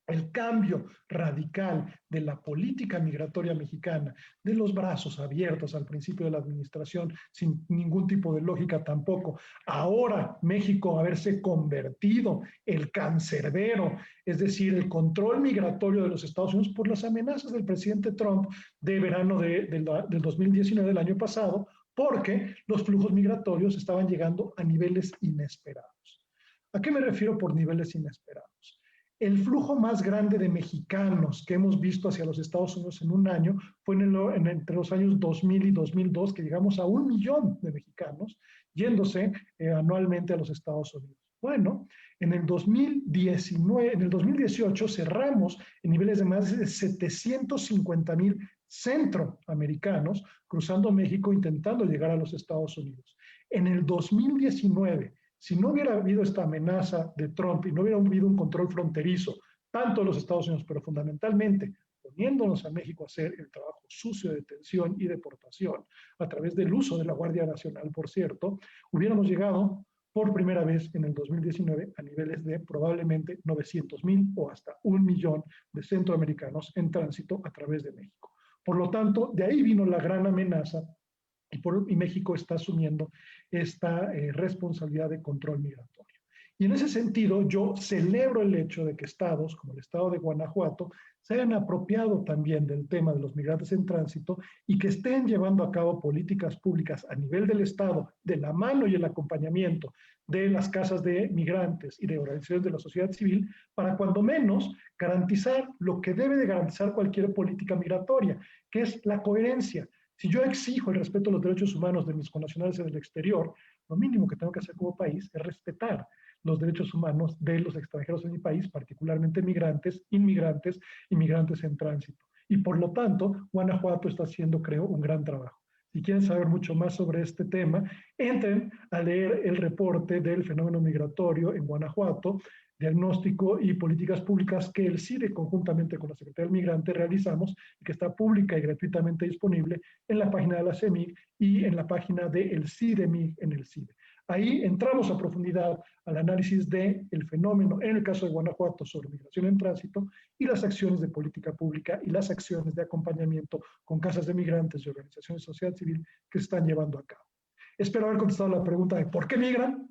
el cambio radical de la política migratoria mexicana, de los brazos abiertos al principio de la administración, sin ningún tipo de lógica tampoco, ahora México haberse convertido el cancerbero, es decir, el control migratorio de los Estados Unidos por las amenazas del presidente Trump de verano del 2019, del año pasado, porque los flujos migratorios estaban llegando a niveles inesperados. ¿A qué me refiero por niveles inesperados? El flujo más grande de mexicanos que hemos visto hacia los Estados Unidos en un año fue entre los años 2000 y 2002, que llegamos a 1 millón de mexicanos yéndose anualmente a los Estados Unidos. Bueno, en el 2018 cerramos en niveles de más de 750,000 centroamericanos cruzando México intentando llegar a los Estados Unidos. En el 2019, si no hubiera habido esta amenaza de Trump y no hubiera habido un control fronterizo, tanto de los Estados Unidos, pero fundamentalmente poniéndonos a México a hacer el trabajo sucio de detención y deportación a través del uso de la Guardia Nacional, por cierto, hubiéramos llegado por primera vez en el 2019 a niveles de probablemente 900,000 o hasta 1 millón de centroamericanos en tránsito a través de México. Por lo tanto, de ahí vino la gran amenaza y México está asumiendo esta responsabilidad de control migratorio. Y en ese sentido, yo celebro el hecho de que estados como el estado de Guanajuato se hayan apropiado también del tema de los migrantes en tránsito y que estén llevando a cabo políticas públicas a nivel del estado, de la mano y el acompañamiento de las casas de migrantes y de organizaciones de la sociedad civil, para cuando menos garantizar lo que debe de garantizar cualquier política migratoria, que es la coherencia. Si yo exijo el respeto a los derechos humanos de mis connacionales en el exterior, lo mínimo que tengo que hacer como país es respetar los derechos humanos de los extranjeros en mi país, particularmente migrantes, inmigrantes y migrantes en tránsito. Y por lo tanto, Guanajuato está haciendo, creo, un gran trabajo. Si quieren saber mucho más sobre este tema, entren a leer el reporte del fenómeno migratorio en Guanajuato, diagnóstico y políticas públicas que el CIDE conjuntamente con la Secretaría del Migrante realizamos y que está pública y gratuitamente disponible en la página de la CEMIG y en la página del CIDEMIG en el CIDE. Ahí entramos a profundidad al análisis del fenómeno, en el caso de Guanajuato, sobre migración en tránsito y las acciones de política pública y las acciones de acompañamiento con casas de migrantes y organizaciones de sociedad civil que se están llevando a cabo. Espero haber contestado la pregunta de por qué migran.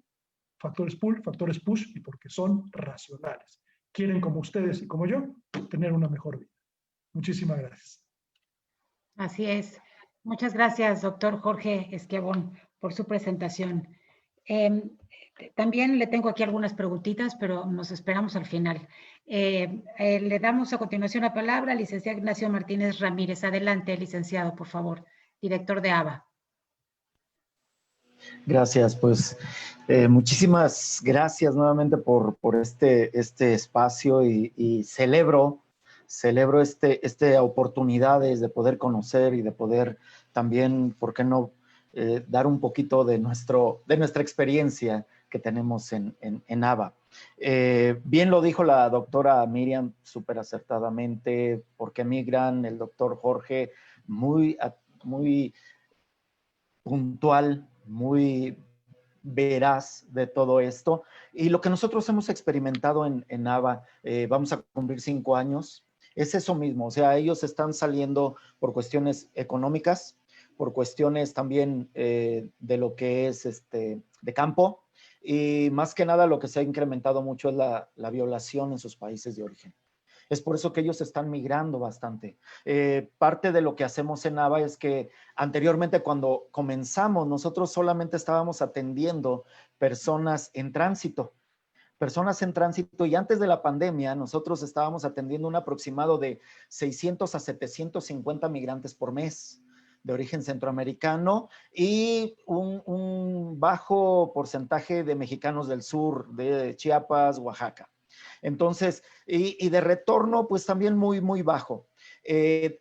Factores pull, factores push y porque son racionales. Quieren, como ustedes y como yo, tener una mejor vida. Muchísimas gracias.
Así es. Muchas gracias, doctor Jorge Esquiabón, por su presentación. También le tengo aquí algunas preguntitas, pero nos esperamos al final. Le damos a continuación la palabra al licenciado Ignacio Martínez Ramírez. Adelante, licenciado, por favor, director de ABA.
Gracias, pues muchísimas gracias nuevamente por este espacio y celebro esta oportunidades de poder conocer y de poder también, ¿por qué no?, dar un poquito de nuestra experiencia que tenemos en ABA. Bien lo dijo la doctora Miriam súper acertadamente, porque migran, el doctor Jorge muy puntual, muy veraz de todo esto. Y lo que nosotros hemos experimentado en ABA, vamos a cumplir 5 años, es eso mismo. O sea, ellos están saliendo por cuestiones económicas, por cuestiones también de lo que es de campo, y más que nada lo que se ha incrementado mucho es la violación en sus países de origen. Es por eso que ellos están migrando bastante. Parte de lo que hacemos en ABA es que anteriormente, cuando comenzamos, nosotros solamente estábamos atendiendo personas en tránsito. Y antes de la pandemia, nosotros estábamos atendiendo un aproximado de 600 a 750 migrantes por mes de origen centroamericano y un bajo porcentaje de mexicanos del sur, de Chiapas, Oaxaca. Entonces, y de retorno, pues también muy, muy bajo.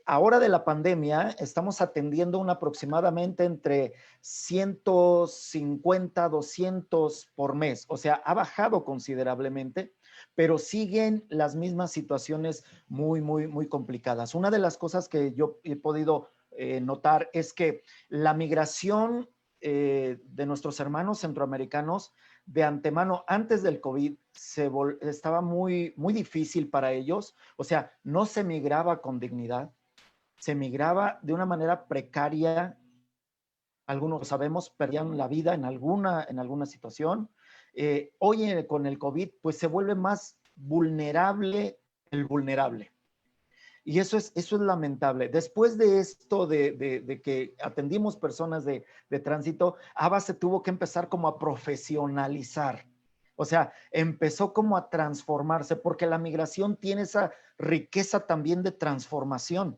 Ahora de la pandemia, estamos atendiendo aproximadamente entre 150, 200 por mes. O sea, ha bajado considerablemente, pero siguen las mismas situaciones muy, muy, muy complicadas. Una de las cosas que yo he podido notar es que la migración de nuestros hermanos centroamericanos de antemano, antes del COVID, estaba muy, muy difícil para ellos. O sea, no se migraba con dignidad, se migraba de una manera precaria. Algunos sabemos, perdían la vida en alguna situación. Hoy con el COVID, pues se vuelve más vulnerable el vulnerable. Y eso es lamentable. Después de esto, de que atendimos personas de tránsito, ABA se tuvo que empezar como a profesionalizar. O sea, empezó como a transformarse, porque la migración tiene esa riqueza también de transformación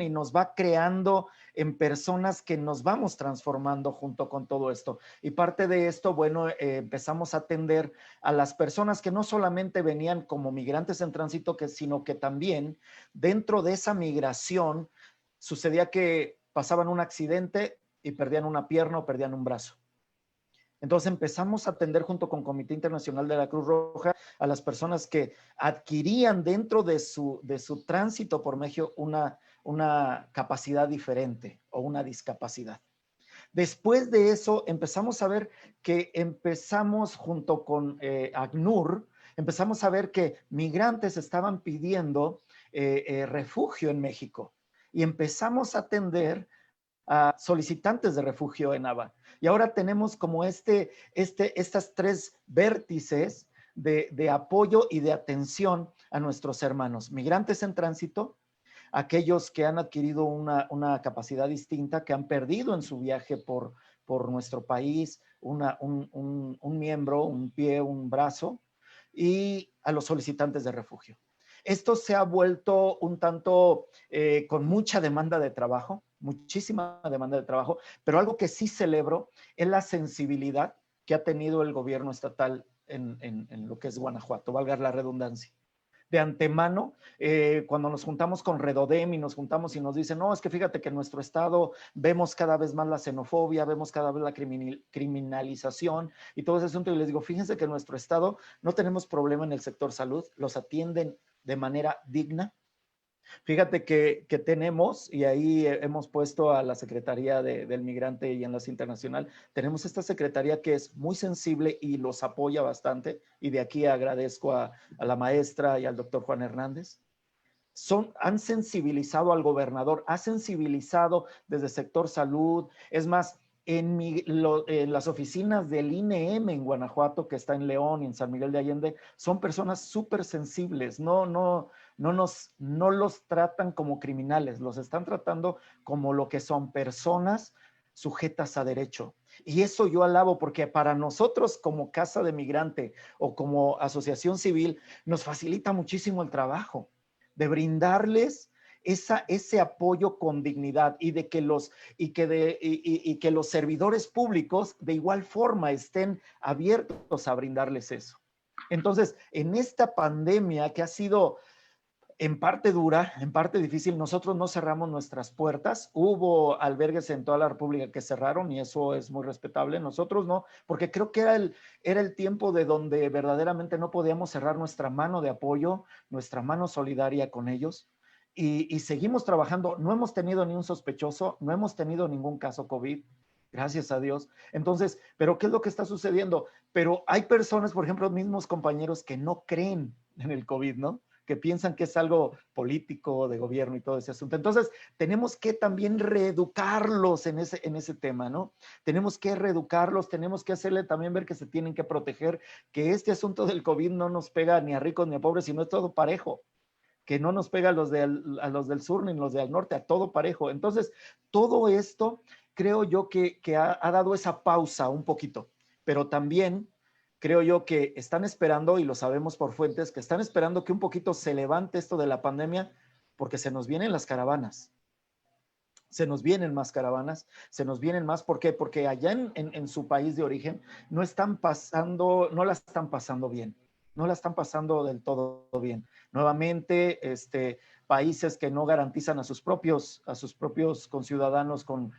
y nos va creando en personas que nos vamos transformando junto con todo esto. Y parte de esto, bueno, empezamos a atender a las personas que no solamente venían como migrantes en tránsito, sino que también dentro de esa migración sucedía que pasaban un accidente y perdían una pierna o perdían un brazo. Entonces empezamos a atender junto con Comité Internacional de la Cruz Roja a las personas que adquirían dentro de su tránsito por México una capacidad diferente o una discapacidad. Después de eso empezamos a ver que junto con ACNUR, empezamos a ver que migrantes estaban pidiendo refugio en México y empezamos a atender a solicitantes de refugio en ABA. Y ahora tenemos como estas 3 vértices de apoyo y de atención a nuestros hermanos. Migrantes en tránsito, aquellos que han adquirido una capacidad distinta, que han perdido en su viaje por nuestro país un miembro, un pie, un brazo, y a los solicitantes de refugio. Esto se ha vuelto un tanto con mucha demanda de trabajo, muchísima demanda de trabajo, pero algo que sí celebro es la sensibilidad que ha tenido el gobierno estatal en lo que es Guanajuato, valga la redundancia. De antemano, cuando nos juntamos con Redodem y nos juntamos y nos dicen, no, es que fíjate que en nuestro estado vemos cada vez más la xenofobia, vemos cada vez la criminalización y todo ese asunto, y les digo, fíjense que en nuestro estado no tenemos problema en el sector salud, los atienden de manera digna. Fíjate que tenemos, y ahí hemos puesto a la Secretaría del Migrante y Enlace Internacional, tenemos esta secretaría que es muy sensible y los apoya bastante, y de aquí agradezco a la maestra y al doctor Juan Hernández. Han sensibilizado al gobernador, ha sensibilizado desde sector salud, es más, en las oficinas del INEM en Guanajuato, que está en León y en San Miguel de Allende, son personas súper sensibles, no los tratan como criminales, los están tratando como lo que son, personas sujetas a derecho. Y eso yo alabo, porque para nosotros como Casa de Migrante o como asociación civil nos facilita muchísimo el trabajo de brindarles ese apoyo con dignidad y de que que los servidores públicos de igual forma estén abiertos a brindarles eso. Entonces, en esta pandemia que ha sido en parte dura, en parte difícil, nosotros no cerramos nuestras puertas. Hubo albergues en toda la República que cerraron y eso es muy respetable. Nosotros no, porque creo que era el tiempo de donde verdaderamente no podíamos cerrar nuestra mano de apoyo, nuestra mano solidaria con ellos. Y seguimos trabajando. No hemos tenido ni un sospechoso, no hemos tenido ningún caso COVID, gracias a Dios. Entonces, ¿pero qué es lo que está sucediendo? Pero hay personas, por ejemplo, mismos compañeros que no creen en el COVID, ¿no? Que piensan que es algo político, de gobierno y todo ese asunto. Entonces, tenemos que también reeducarlos en ese tema, ¿no? Tenemos que reeducarlos, tenemos que hacerle también ver que se tienen que proteger, que este asunto del COVID no nos pega ni a ricos ni a pobres, sino es todo parejo, que no nos pega a los del sur ni los del norte, a todo parejo. Entonces, todo esto creo yo que ha dado esa pausa un poquito, pero también creo yo que están esperando, y lo sabemos por fuentes, que están esperando que un poquito se levante esto de la pandemia, porque se nos vienen las caravanas. Se nos vienen más caravanas, se nos vienen más. ¿Por qué? Porque allá en su país de origen no la están pasando bien. No la están pasando del todo bien. Nuevamente, países que no garantizan a sus propios conciudadanos con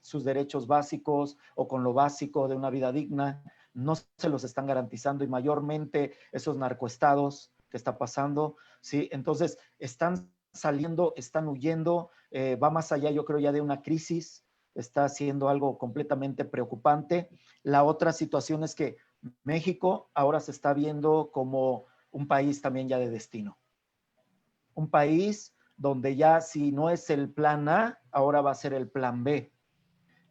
sus derechos básicos o con lo básico de una vida digna, no se los están garantizando, y mayormente esos narcoestados que está pasando, ¿sí? Entonces, están saliendo, están huyendo, va más allá, yo creo, ya de una crisis, está siendo algo completamente preocupante. La otra situación es que México ahora se está viendo como un país también ya de destino. Un país donde ya, si no es el plan A, ahora va a ser el plan B.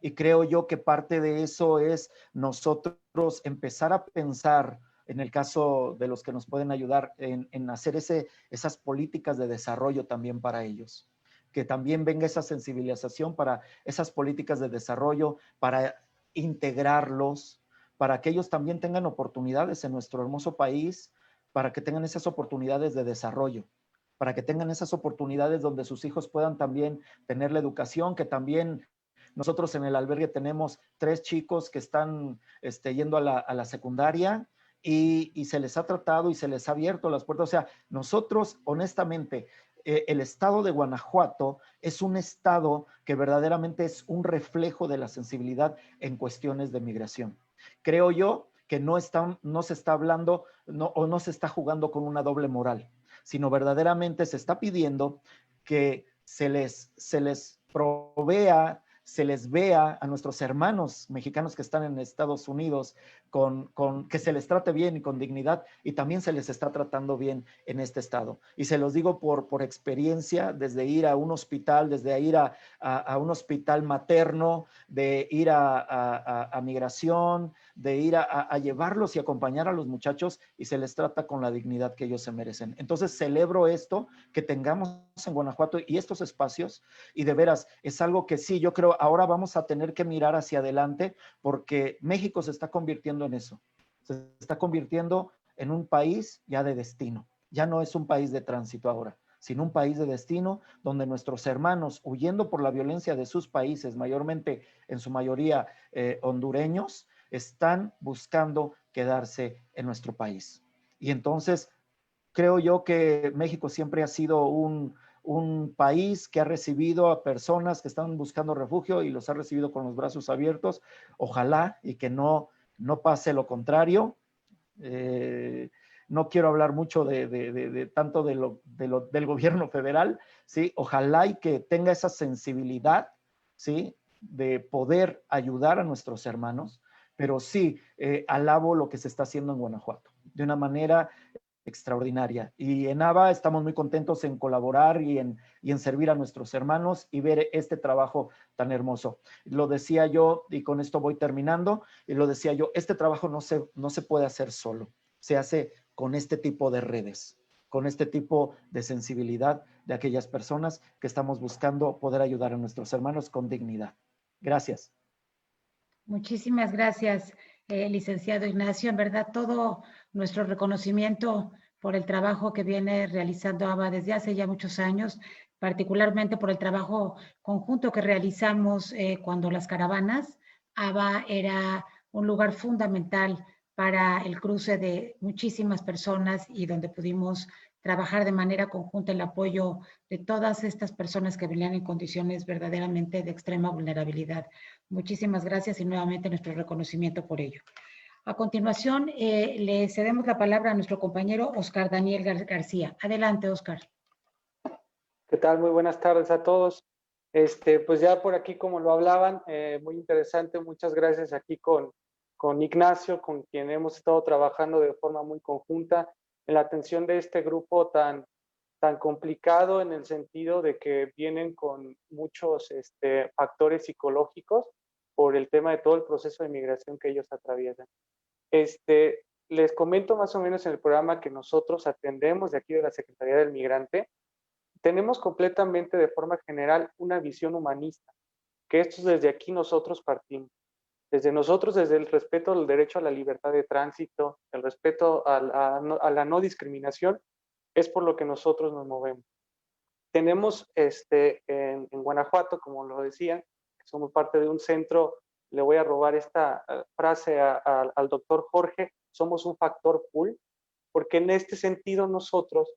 Y creo yo que parte de eso es nosotros empezar a pensar, en el caso de los que nos pueden ayudar, en hacer esas políticas de desarrollo también para ellos. Que también venga esa sensibilización para esas políticas de desarrollo, para integrarlos, para que ellos también tengan oportunidades en nuestro hermoso país, para que tengan esas oportunidades de desarrollo, para que tengan esas oportunidades donde sus hijos puedan también tener la educación, que también nosotros en el albergue tenemos 3 chicos que están yendo a la secundaria, y se les ha tratado y se les ha abierto las puertas. O sea, nosotros, honestamente, el estado de Guanajuato es un estado que verdaderamente es un reflejo de la sensibilidad en cuestiones de migración. Creo yo que no se está hablando o no se está jugando con una doble moral, sino verdaderamente se está pidiendo que se les provea, se les vea a nuestros hermanos mexicanos que están en Estados Unidos que se les trate bien y con dignidad, y también se les está tratando bien en este estado. Y se los digo por experiencia, desde ir a un hospital, desde ir a un hospital materno, de ir a migración, de ir a llevarlos y acompañar a los muchachos, y se les trata con la dignidad que ellos se merecen. Entonces celebro esto, que tengamos en Guanajuato y estos espacios, y de veras es algo que sí, yo creo ahora vamos a tener que mirar hacia adelante, porque México se está convirtiendo en eso, se está convirtiendo en un país ya de destino, ya no es un país de tránsito ahora, sino un país de destino, donde nuestros hermanos, huyendo por la violencia de sus países, mayormente, en su mayoría hondureños, están buscando quedarse en nuestro país. Y entonces, creo yo que México siempre ha sido un país que ha recibido a personas que están buscando refugio, y los ha recibido con los brazos abiertos. Ojalá y que no pase lo contrario. No quiero hablar mucho tanto del gobierno federal, ¿sí? Ojalá y que tenga esa sensibilidad, ¿sí? De poder ayudar a nuestros hermanos, pero sí, alabo lo que se está haciendo en Guanajuato, de una manera extraordinaria. Y en ABA estamos muy contentos en colaborar y en servir a nuestros hermanos y ver este trabajo tan hermoso. Lo decía yo, y con esto voy terminando, y lo decía yo, este trabajo no se puede hacer solo, se hace con este tipo de redes, con este tipo de sensibilidad de aquellas personas que estamos buscando poder ayudar a nuestros hermanos con dignidad. Gracias.
Muchísimas gracias, licenciado Ignacio. En verdad, todo nuestro reconocimiento por el trabajo que viene realizando ABA desde hace ya muchos años, particularmente por el trabajo conjunto que realizamos cuando las caravanas. ABA era un lugar fundamental para el cruce de muchísimas personas y donde pudimos trabajar de manera conjunta el apoyo de todas estas personas que venían en condiciones verdaderamente de extrema vulnerabilidad. Muchísimas gracias y nuevamente nuestro reconocimiento por ello. A continuación, le cedemos la palabra a nuestro compañero Oscar Daniel García. Adelante, Oscar.
¿Qué tal? Muy buenas tardes a todos. Pues ya por aquí, como lo hablaban, muy interesante. Muchas gracias aquí con Ignacio, con quien hemos estado trabajando de forma muy conjunta en la atención de este grupo tan complicado, en el sentido de que vienen con muchos factores psicológicos por el tema de todo el proceso de migración que ellos atraviesan. Les comento más o menos en el programa que nosotros atendemos de aquí de la Secretaría del Migrante. Tenemos completamente de forma general una visión humanista, que esto es desde aquí nosotros partimos. Desde nosotros, desde el respeto al derecho a la libertad de tránsito, el respeto a la no discriminación, es por lo que nosotros nos movemos. Tenemos en Guanajuato, como lo decían, somos parte de un centro, le voy a robar esta frase al doctor Jorge, somos un factor pool, porque en este sentido nosotros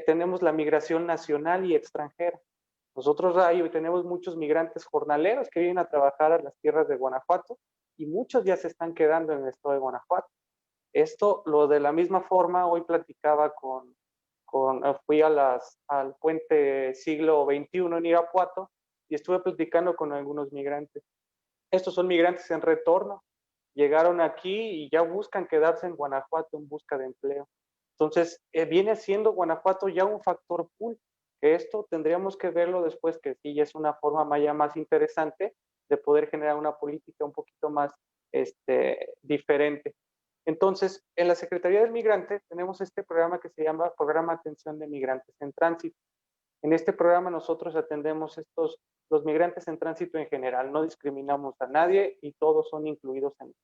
tenemos la migración nacional y extranjera. Nosotros ahí tenemos muchos migrantes jornaleros que vienen a trabajar a las tierras de Guanajuato y muchos ya se están quedando en el estado de Guanajuato. Esto, lo de la misma forma, hoy platicaba fui al puente siglo XXI en Irapuato y estuve platicando con algunos migrantes. Estos son migrantes en retorno. Llegaron aquí y ya buscan quedarse en Guanajuato en busca de empleo. Entonces, viene siendo Guanajuato ya un factor pool, que esto tendríamos que verlo después, que sí es una forma ya más interesante de poder generar una política un poquito más diferente. Entonces, en la Secretaría del Migrante tenemos este programa que se llama Programa Atención de Migrantes en Tránsito. En este programa nosotros atendemos los migrantes en tránsito en general, no discriminamos a nadie y todos son incluidos en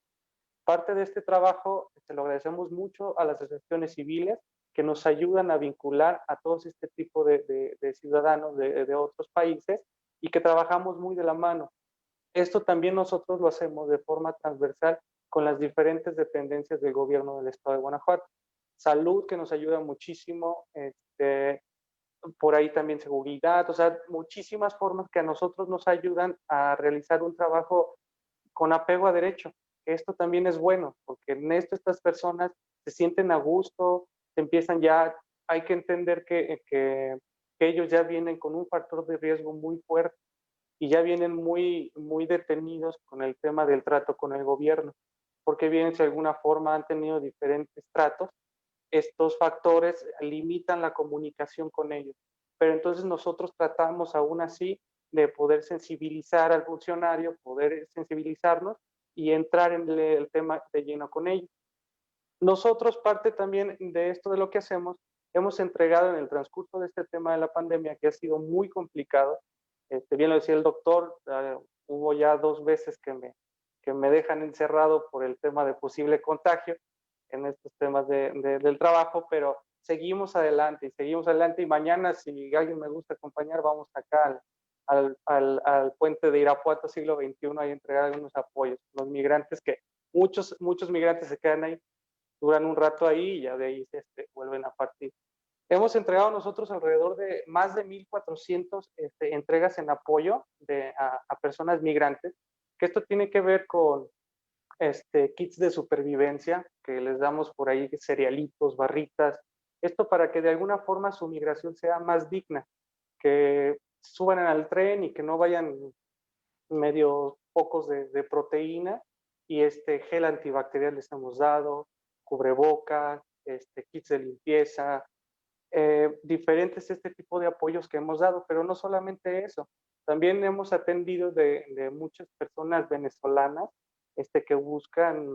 parte de este trabajo. Se lo agradecemos mucho a las asociaciones civiles que nos ayudan a vincular a todos este tipo de ciudadanos de otros países y que trabajamos muy de la mano. Esto también nosotros lo hacemos de forma transversal con las diferentes dependencias del gobierno del estado de Guanajuato. Salud, que nos ayuda muchísimo, por ahí también seguridad, o sea, muchísimas formas que a nosotros nos ayudan a realizar un trabajo con apego a derecho. Esto también es bueno, porque en esto estas personas se sienten a gusto, se empiezan ya, hay que entender que ellos ya vienen con un factor de riesgo muy fuerte y ya vienen muy detenidos con el tema del trato con el gobierno, porque bien, de alguna forma han tenido diferentes tratos. Estos factores limitan la comunicación con ellos, pero entonces nosotros tratamos aún así de poder sensibilizar al funcionario, poder sensibilizarnos y entrar en el tema de lleno con ellos. Nosotros, parte también de esto de lo que hacemos, hemos entregado en el transcurso de este tema de la pandemia, que ha sido muy complicado. Bien lo decía el doctor, hubo ya 2 veces que me dejan encerrado por el tema de posible contagio en estos temas del trabajo, pero seguimos adelante y mañana, si alguien me gusta acompañar, vamos acá al puente de Irapuato siglo XXI a entregar algunos apoyos. Los migrantes que muchos migrantes se quedan ahí, duran un rato ahí y ya de ahí vuelven a partir. Hemos entregado nosotros alrededor de más de 1,400 entregas en apoyo a personas migrantes, que esto tiene que ver con kits de supervivencia, que les damos por ahí cerealitos, barritas, esto para que de alguna forma su migración sea más digna, que suban al tren y que no vayan medio pocos de proteína, y gel antibacterial les hemos dado, cubrebocas, kits de limpieza, diferentes este tipo de apoyos que hemos dado, pero no solamente eso, también hemos atendido de muchas personas venezolanas que buscan,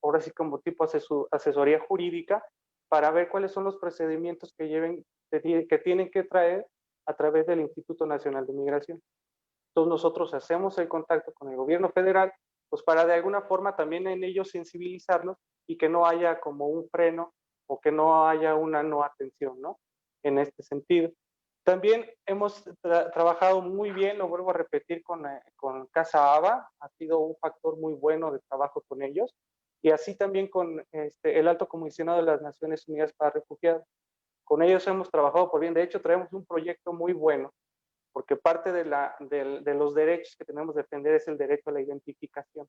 ahora sí como tipo asesoría jurídica, para ver cuáles son los procedimientos que tienen que traer a través del Instituto Nacional de Migración. Entonces nosotros hacemos el contacto con el gobierno federal, pues para de alguna forma también en ellos sensibilizarlos y que no haya como un freno o que no haya una no atención, ¿no? En este sentido. También hemos trabajado muy bien, lo vuelvo a repetir, con Casa ABA, ha sido un factor muy bueno de trabajo con ellos, y así también con el Alto Comisionado de las Naciones Unidas para Refugiados. Con ellos hemos trabajado por bien, de hecho traemos un proyecto muy bueno, porque parte de los derechos que tenemos que defender es el derecho a la identificación.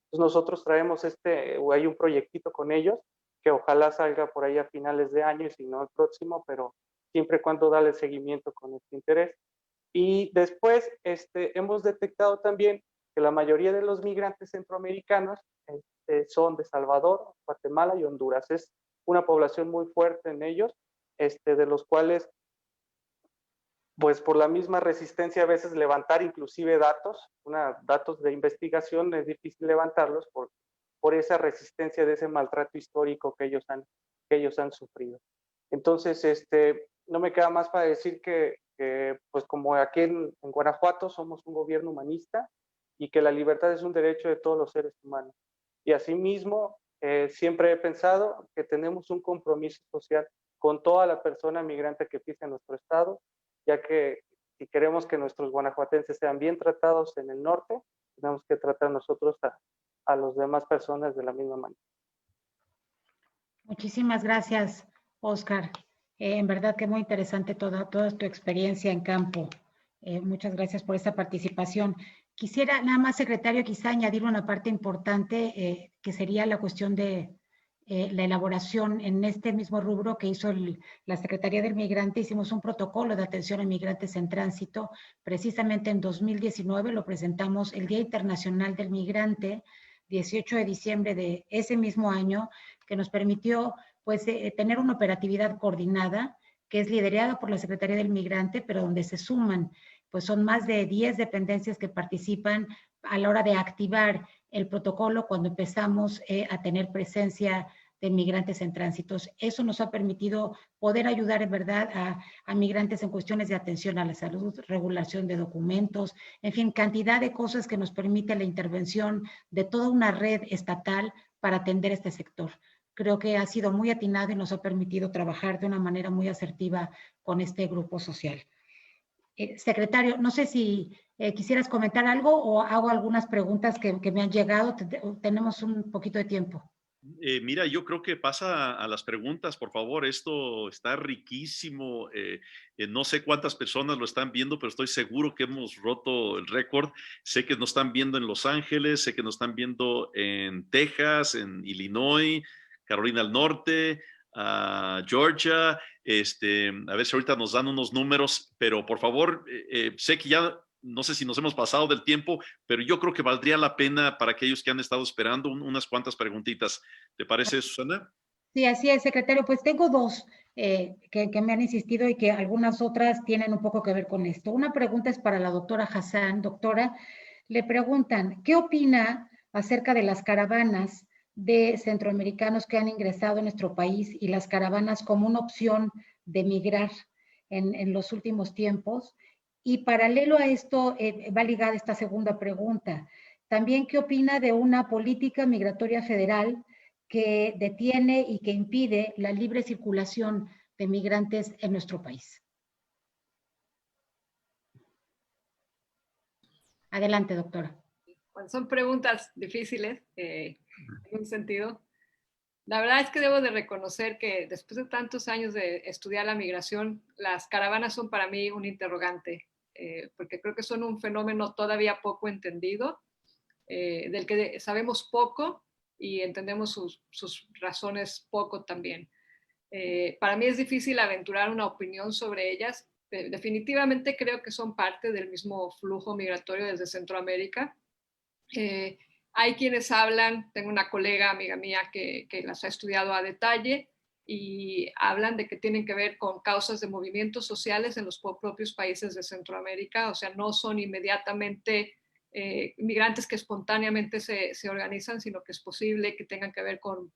Entonces nosotros traemos hay un proyectito con ellos, que ojalá salga por ahí a finales de año, y si no el próximo, pero siempre y cuando darle seguimiento con este interés. Y después hemos detectado también que la mayoría de los migrantes centroamericanos son de Salvador, Guatemala y Honduras. Es una población muy fuerte en ellos, de los cuales, pues por la misma resistencia a veces levantar inclusive datos de investigación es difícil levantarlos por esa resistencia de ese maltrato histórico que ellos han sufrido. Entonces, no me queda más para decir que pues como aquí en Guanajuato somos un gobierno humanista y que la libertad es un derecho de todos los seres humanos. Y asimismo, siempre he pensado que tenemos un compromiso social con toda la persona migrante que pisa en nuestro estado, ya que si queremos que nuestros guanajuatenses sean bien tratados en el norte, tenemos que tratar nosotros a las demás personas de la misma manera.
Muchísimas gracias, Oscar. En verdad que muy interesante toda tu experiencia en campo. Muchas gracias por esta participación. Quisiera nada más, secretario, quizá añadir una parte importante que sería la cuestión de la elaboración en este mismo rubro que hizo la Secretaría del Migrante. Hicimos un protocolo de atención a migrantes en tránsito. Precisamente en 2019 lo presentamos el Día Internacional del Migrante, 18 de diciembre de ese mismo año, que nos permitió pues tener una operatividad coordinada que es liderada por la Secretaría del Migrante, pero donde se suman, pues son más de 10 dependencias que participan a la hora de activar el protocolo cuando empezamos a tener presencia de migrantes en tránsitos. Eso nos ha permitido poder ayudar en verdad a migrantes en cuestiones de atención a la salud, regulación de documentos, en fin, cantidad de cosas que nos permite la intervención de toda una red estatal para atender este sector. Creo que ha sido muy atinado y nos ha permitido trabajar de una manera muy asertiva con este grupo social. Secretario, no sé si quisieras comentar algo o hago algunas preguntas que me han llegado. Tenemos un poquito de tiempo.
Mira, yo creo que pasa a las preguntas, por favor. Esto está riquísimo. No sé cuántas personas lo están viendo, pero estoy seguro que hemos roto el récord. Sé que nos están viendo en Los Ángeles, sé que nos están viendo en Texas, en Illinois, Carolina del Norte, Georgia. A ver si ahorita nos dan unos números, pero por favor, sé que ya no sé si nos hemos pasado del tiempo, pero yo creo que valdría la pena para aquellos que han estado esperando unas cuantas preguntitas. ¿Te parece, Susana?
Sí, así es, secretario. Pues tengo dos que me han insistido y que algunas otras tienen un poco que ver con esto. Una pregunta es para la doctora Hassan. Doctora, le preguntan, ¿qué opina acerca de las caravanas de centroamericanos que han ingresado a nuestro país y las caravanas como una opción de migrar en los últimos tiempos? Y paralelo a esto, va ligada esta segunda pregunta. También, ¿qué opina de una política migratoria federal que detiene y que impide la libre circulación de migrantes en nuestro país? Adelante, doctora.
Bueno, son preguntas difíciles, en un sentido. La verdad es que debo de reconocer que después de tantos años de estudiar la migración, las caravanas son para mí un interrogante, porque creo que son un fenómeno todavía poco entendido, del que sabemos poco y entendemos sus razones poco también. Para mí es difícil aventurar una opinión sobre ellas. Definitivamente creo que son parte del mismo flujo migratorio desde Centroamérica. Hay quienes hablan, tengo una colega, amiga mía, que las ha estudiado a detalle y hablan de que tienen que ver con causas de movimientos sociales en los propios países de Centroamérica, o sea, no son inmediatamente migrantes que espontáneamente se organizan, sino que es posible que tengan que ver con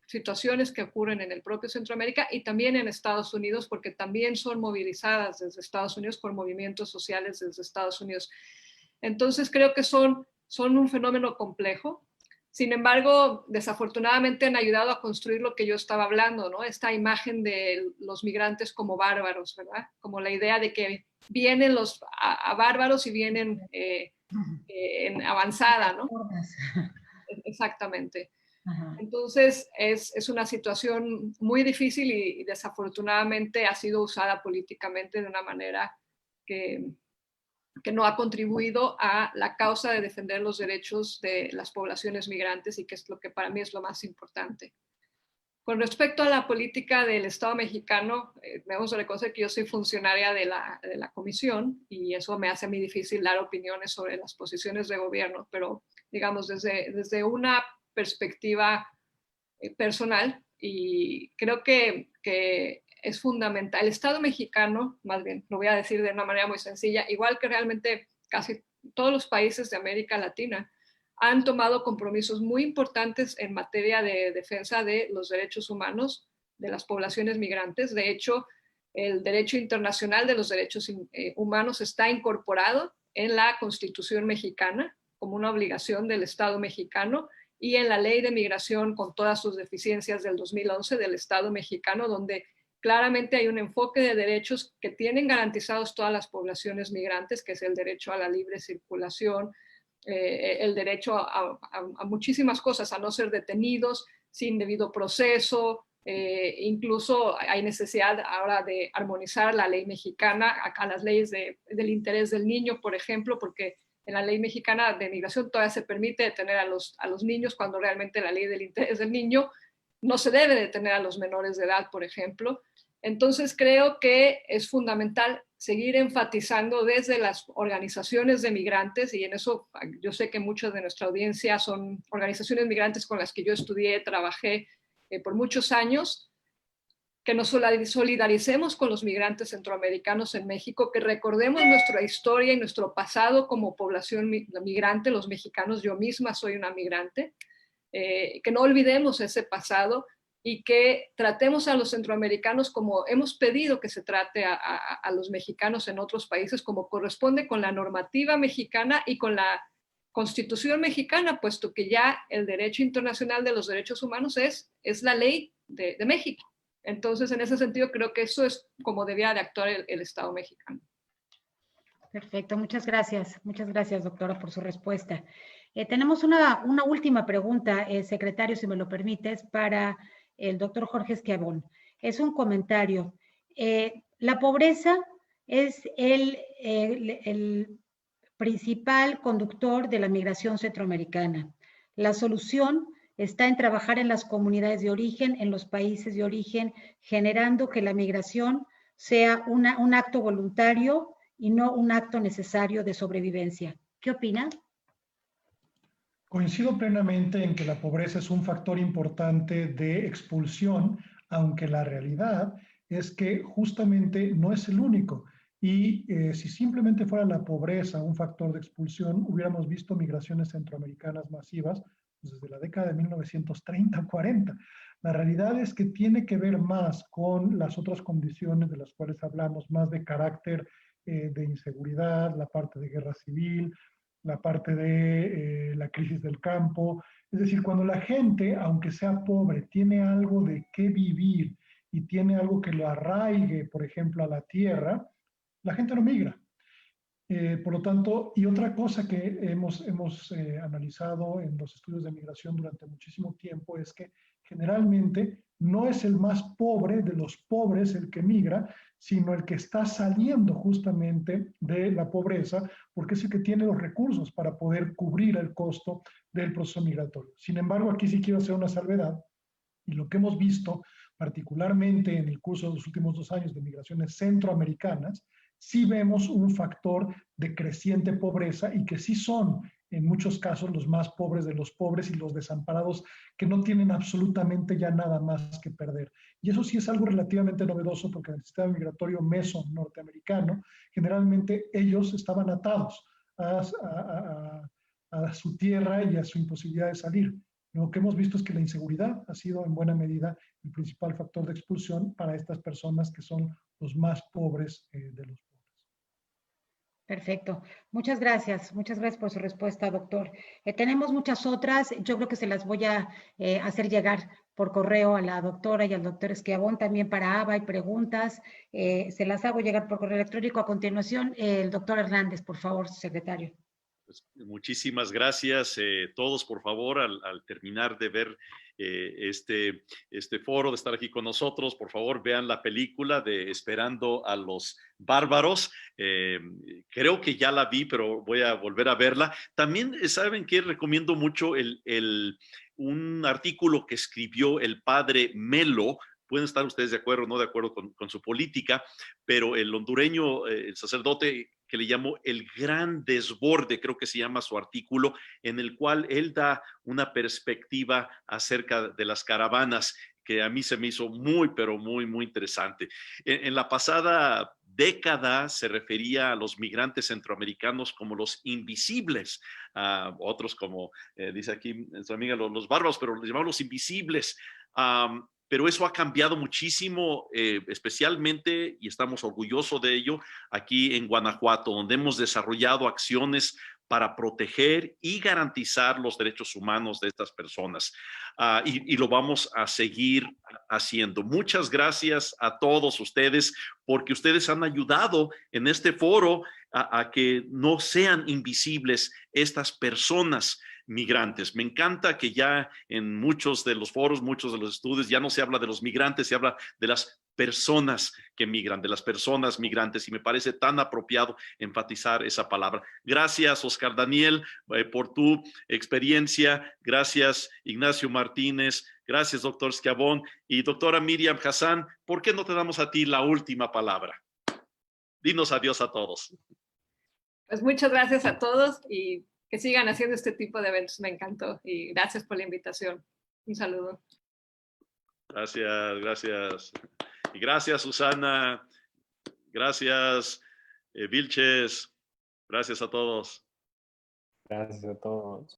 situaciones que ocurren en el propio Centroamérica y también en Estados Unidos, porque también son movilizadas desde Estados Unidos por movimientos sociales desde Estados Unidos. Entonces creo que son un fenómeno complejo. Sin embargo, desafortunadamente han ayudado a construir lo que yo estaba hablando, ¿no? Esta imagen de los migrantes como bárbaros, ¿verdad? Como la idea de que vienen los a bárbaros y vienen en avanzada, ¿no? Exactamente. Entonces, es una situación muy difícil y desafortunadamente ha sido usada políticamente de una manera que no ha contribuido a la causa de defender los derechos de las poblaciones migrantes y que es lo que para mí es lo más importante. Con respecto a la política del Estado mexicano, debemos reconocer que yo soy funcionaria de la comisión y eso me hace a mí difícil dar opiniones sobre las posiciones de gobierno, pero digamos desde una perspectiva personal, y creo que es fundamental. El Estado mexicano, más bien, lo voy a decir de una manera muy sencilla, igual que realmente casi todos los países de América Latina, han tomado compromisos muy importantes en materia de defensa de los derechos humanos de las poblaciones migrantes. De hecho, el derecho internacional de los derechos humanos está incorporado en la Constitución mexicana como una obligación del Estado mexicano y en la Ley de Migración con todas sus deficiencias del 2011 del Estado mexicano, donde claramente hay un enfoque de derechos que tienen garantizados todas las poblaciones migrantes, que es el derecho a la libre circulación, el derecho a muchísimas cosas, a no ser detenidos sin debido proceso, incluso hay necesidad ahora de armonizar la ley mexicana a las leyes del interés del niño, por ejemplo, porque en la ley mexicana de migración todavía se permite detener a los niños cuando realmente la ley del interés del niño no se debe detener a los menores de edad, por ejemplo. Entonces creo que es fundamental seguir enfatizando desde las organizaciones de migrantes, y en eso yo sé que muchas de nuestra audiencia son organizaciones migrantes con las que yo estudié, trabajé por muchos años, que nos solidaricemos con los migrantes centroamericanos en México, que recordemos nuestra historia y nuestro pasado como población migrante, los mexicanos, yo misma soy una migrante, que no olvidemos ese pasado y que tratemos a los centroamericanos como hemos pedido que se trate a los mexicanos en otros países, como corresponde con la normativa mexicana y con la Constitución mexicana, puesto que ya el derecho internacional de los derechos humanos es la ley de México. Entonces, en ese sentido, creo que eso es como debía de actuar el Estado mexicano.
Perfecto, muchas gracias, doctora, por su respuesta. Tenemos una última pregunta, secretario, si me lo permites, para el doctor Jorge Esquiavón. Es un comentario. La pobreza es el principal conductor de la migración centroamericana. La solución está en trabajar en las comunidades de origen, en los países de origen, generando que la migración sea un acto voluntario y no un acto necesario de sobrevivencia. ¿Qué opina?
Coincido plenamente en que la pobreza es un factor importante de expulsión, aunque la realidad es que justamente no es el único. Y si simplemente fuera la pobreza un factor de expulsión, hubiéramos visto migraciones centroamericanas masivas desde la década de 1930-40. La realidad es que tiene que ver más con las otras condiciones de las cuales hablamos, más de carácter de inseguridad, la parte de guerra civil, la parte de la crisis del campo. Es decir, cuando la gente, aunque sea pobre, tiene algo de qué vivir y tiene algo que lo arraigue, por ejemplo, a la tierra, la gente no migra. Por lo tanto, y otra cosa que hemos analizado en los estudios de migración durante muchísimo tiempo es que generalmente no es el más pobre de los pobres el que migra, sino el que está saliendo justamente de la pobreza, porque es el que tiene los recursos para poder cubrir el costo del proceso migratorio. Sin embargo, aquí sí quiero hacer una salvedad, y lo que hemos visto, particularmente en el curso de los últimos 2 años de migraciones centroamericanas, sí vemos un factor de creciente pobreza y que sí son en muchos casos los más pobres de los pobres y los desamparados que no tienen absolutamente ya nada más que perder. Y eso sí es algo relativamente novedoso porque en el sistema migratorio meso norteamericano, generalmente ellos estaban atados a su tierra y a su imposibilidad de salir. Lo que hemos visto es que la inseguridad ha sido en buena medida el principal factor de expulsión para estas personas que son los más pobres de los pobres.
Perfecto. Muchas gracias por su respuesta, doctor. Tenemos muchas otras. Yo creo que se las voy a hacer llegar por correo a la doctora y al doctor Esquiavón. También para Ava hay preguntas. Se las hago llegar por correo electrónico. A continuación, el doctor Hernández, por favor, secretario.
Pues, muchísimas gracias. Todos, por favor, al terminar de ver este foro, de estar aquí con nosotros, por favor, vean la película de Esperando a los Bárbaros. Creo que ya la vi, pero voy a volver a verla. También, ¿saben qué? Recomiendo mucho un artículo que escribió el padre Melo. Pueden estar ustedes de acuerdo o no de acuerdo con su política, pero el hondureño, el sacerdote que le llamó El Gran Desborde, creo que se llama su artículo, en el cual él da una perspectiva acerca de las caravanas que a mí se me hizo muy, pero muy, muy interesante. En la pasada década se refería a los migrantes centroamericanos como los invisibles, otros como dice aquí nuestra amiga los bárbaros, pero les llamamos los invisibles. Pero eso ha cambiado muchísimo, especialmente, y estamos orgullosos de ello, aquí en Guanajuato, donde hemos desarrollado acciones para proteger y garantizar los derechos humanos de estas personas. Y lo vamos a seguir haciendo. Muchas gracias a todos ustedes, porque ustedes han ayudado en este foro a que no sean invisibles estas personas migrantes. Me encanta que ya en muchos de los foros, muchos de los estudios, ya no se habla de los migrantes, se habla de las personas que migran, de las personas migrantes, y me parece tan apropiado enfatizar esa palabra. Gracias, Oscar Daniel, por tu experiencia. Gracias, Ignacio Martínez. Gracias, doctor Esquiavón. Y doctora Miriam Hassan, ¿por qué no te damos a ti la última palabra? Dinos adiós a todos.
Pues muchas gracias a todos y que sigan haciendo este tipo de eventos. Me encantó y gracias por la invitación. Un saludo.
Gracias, gracias. Y gracias, Susana. Gracias, Vilches. Gracias a todos.
Gracias a todos.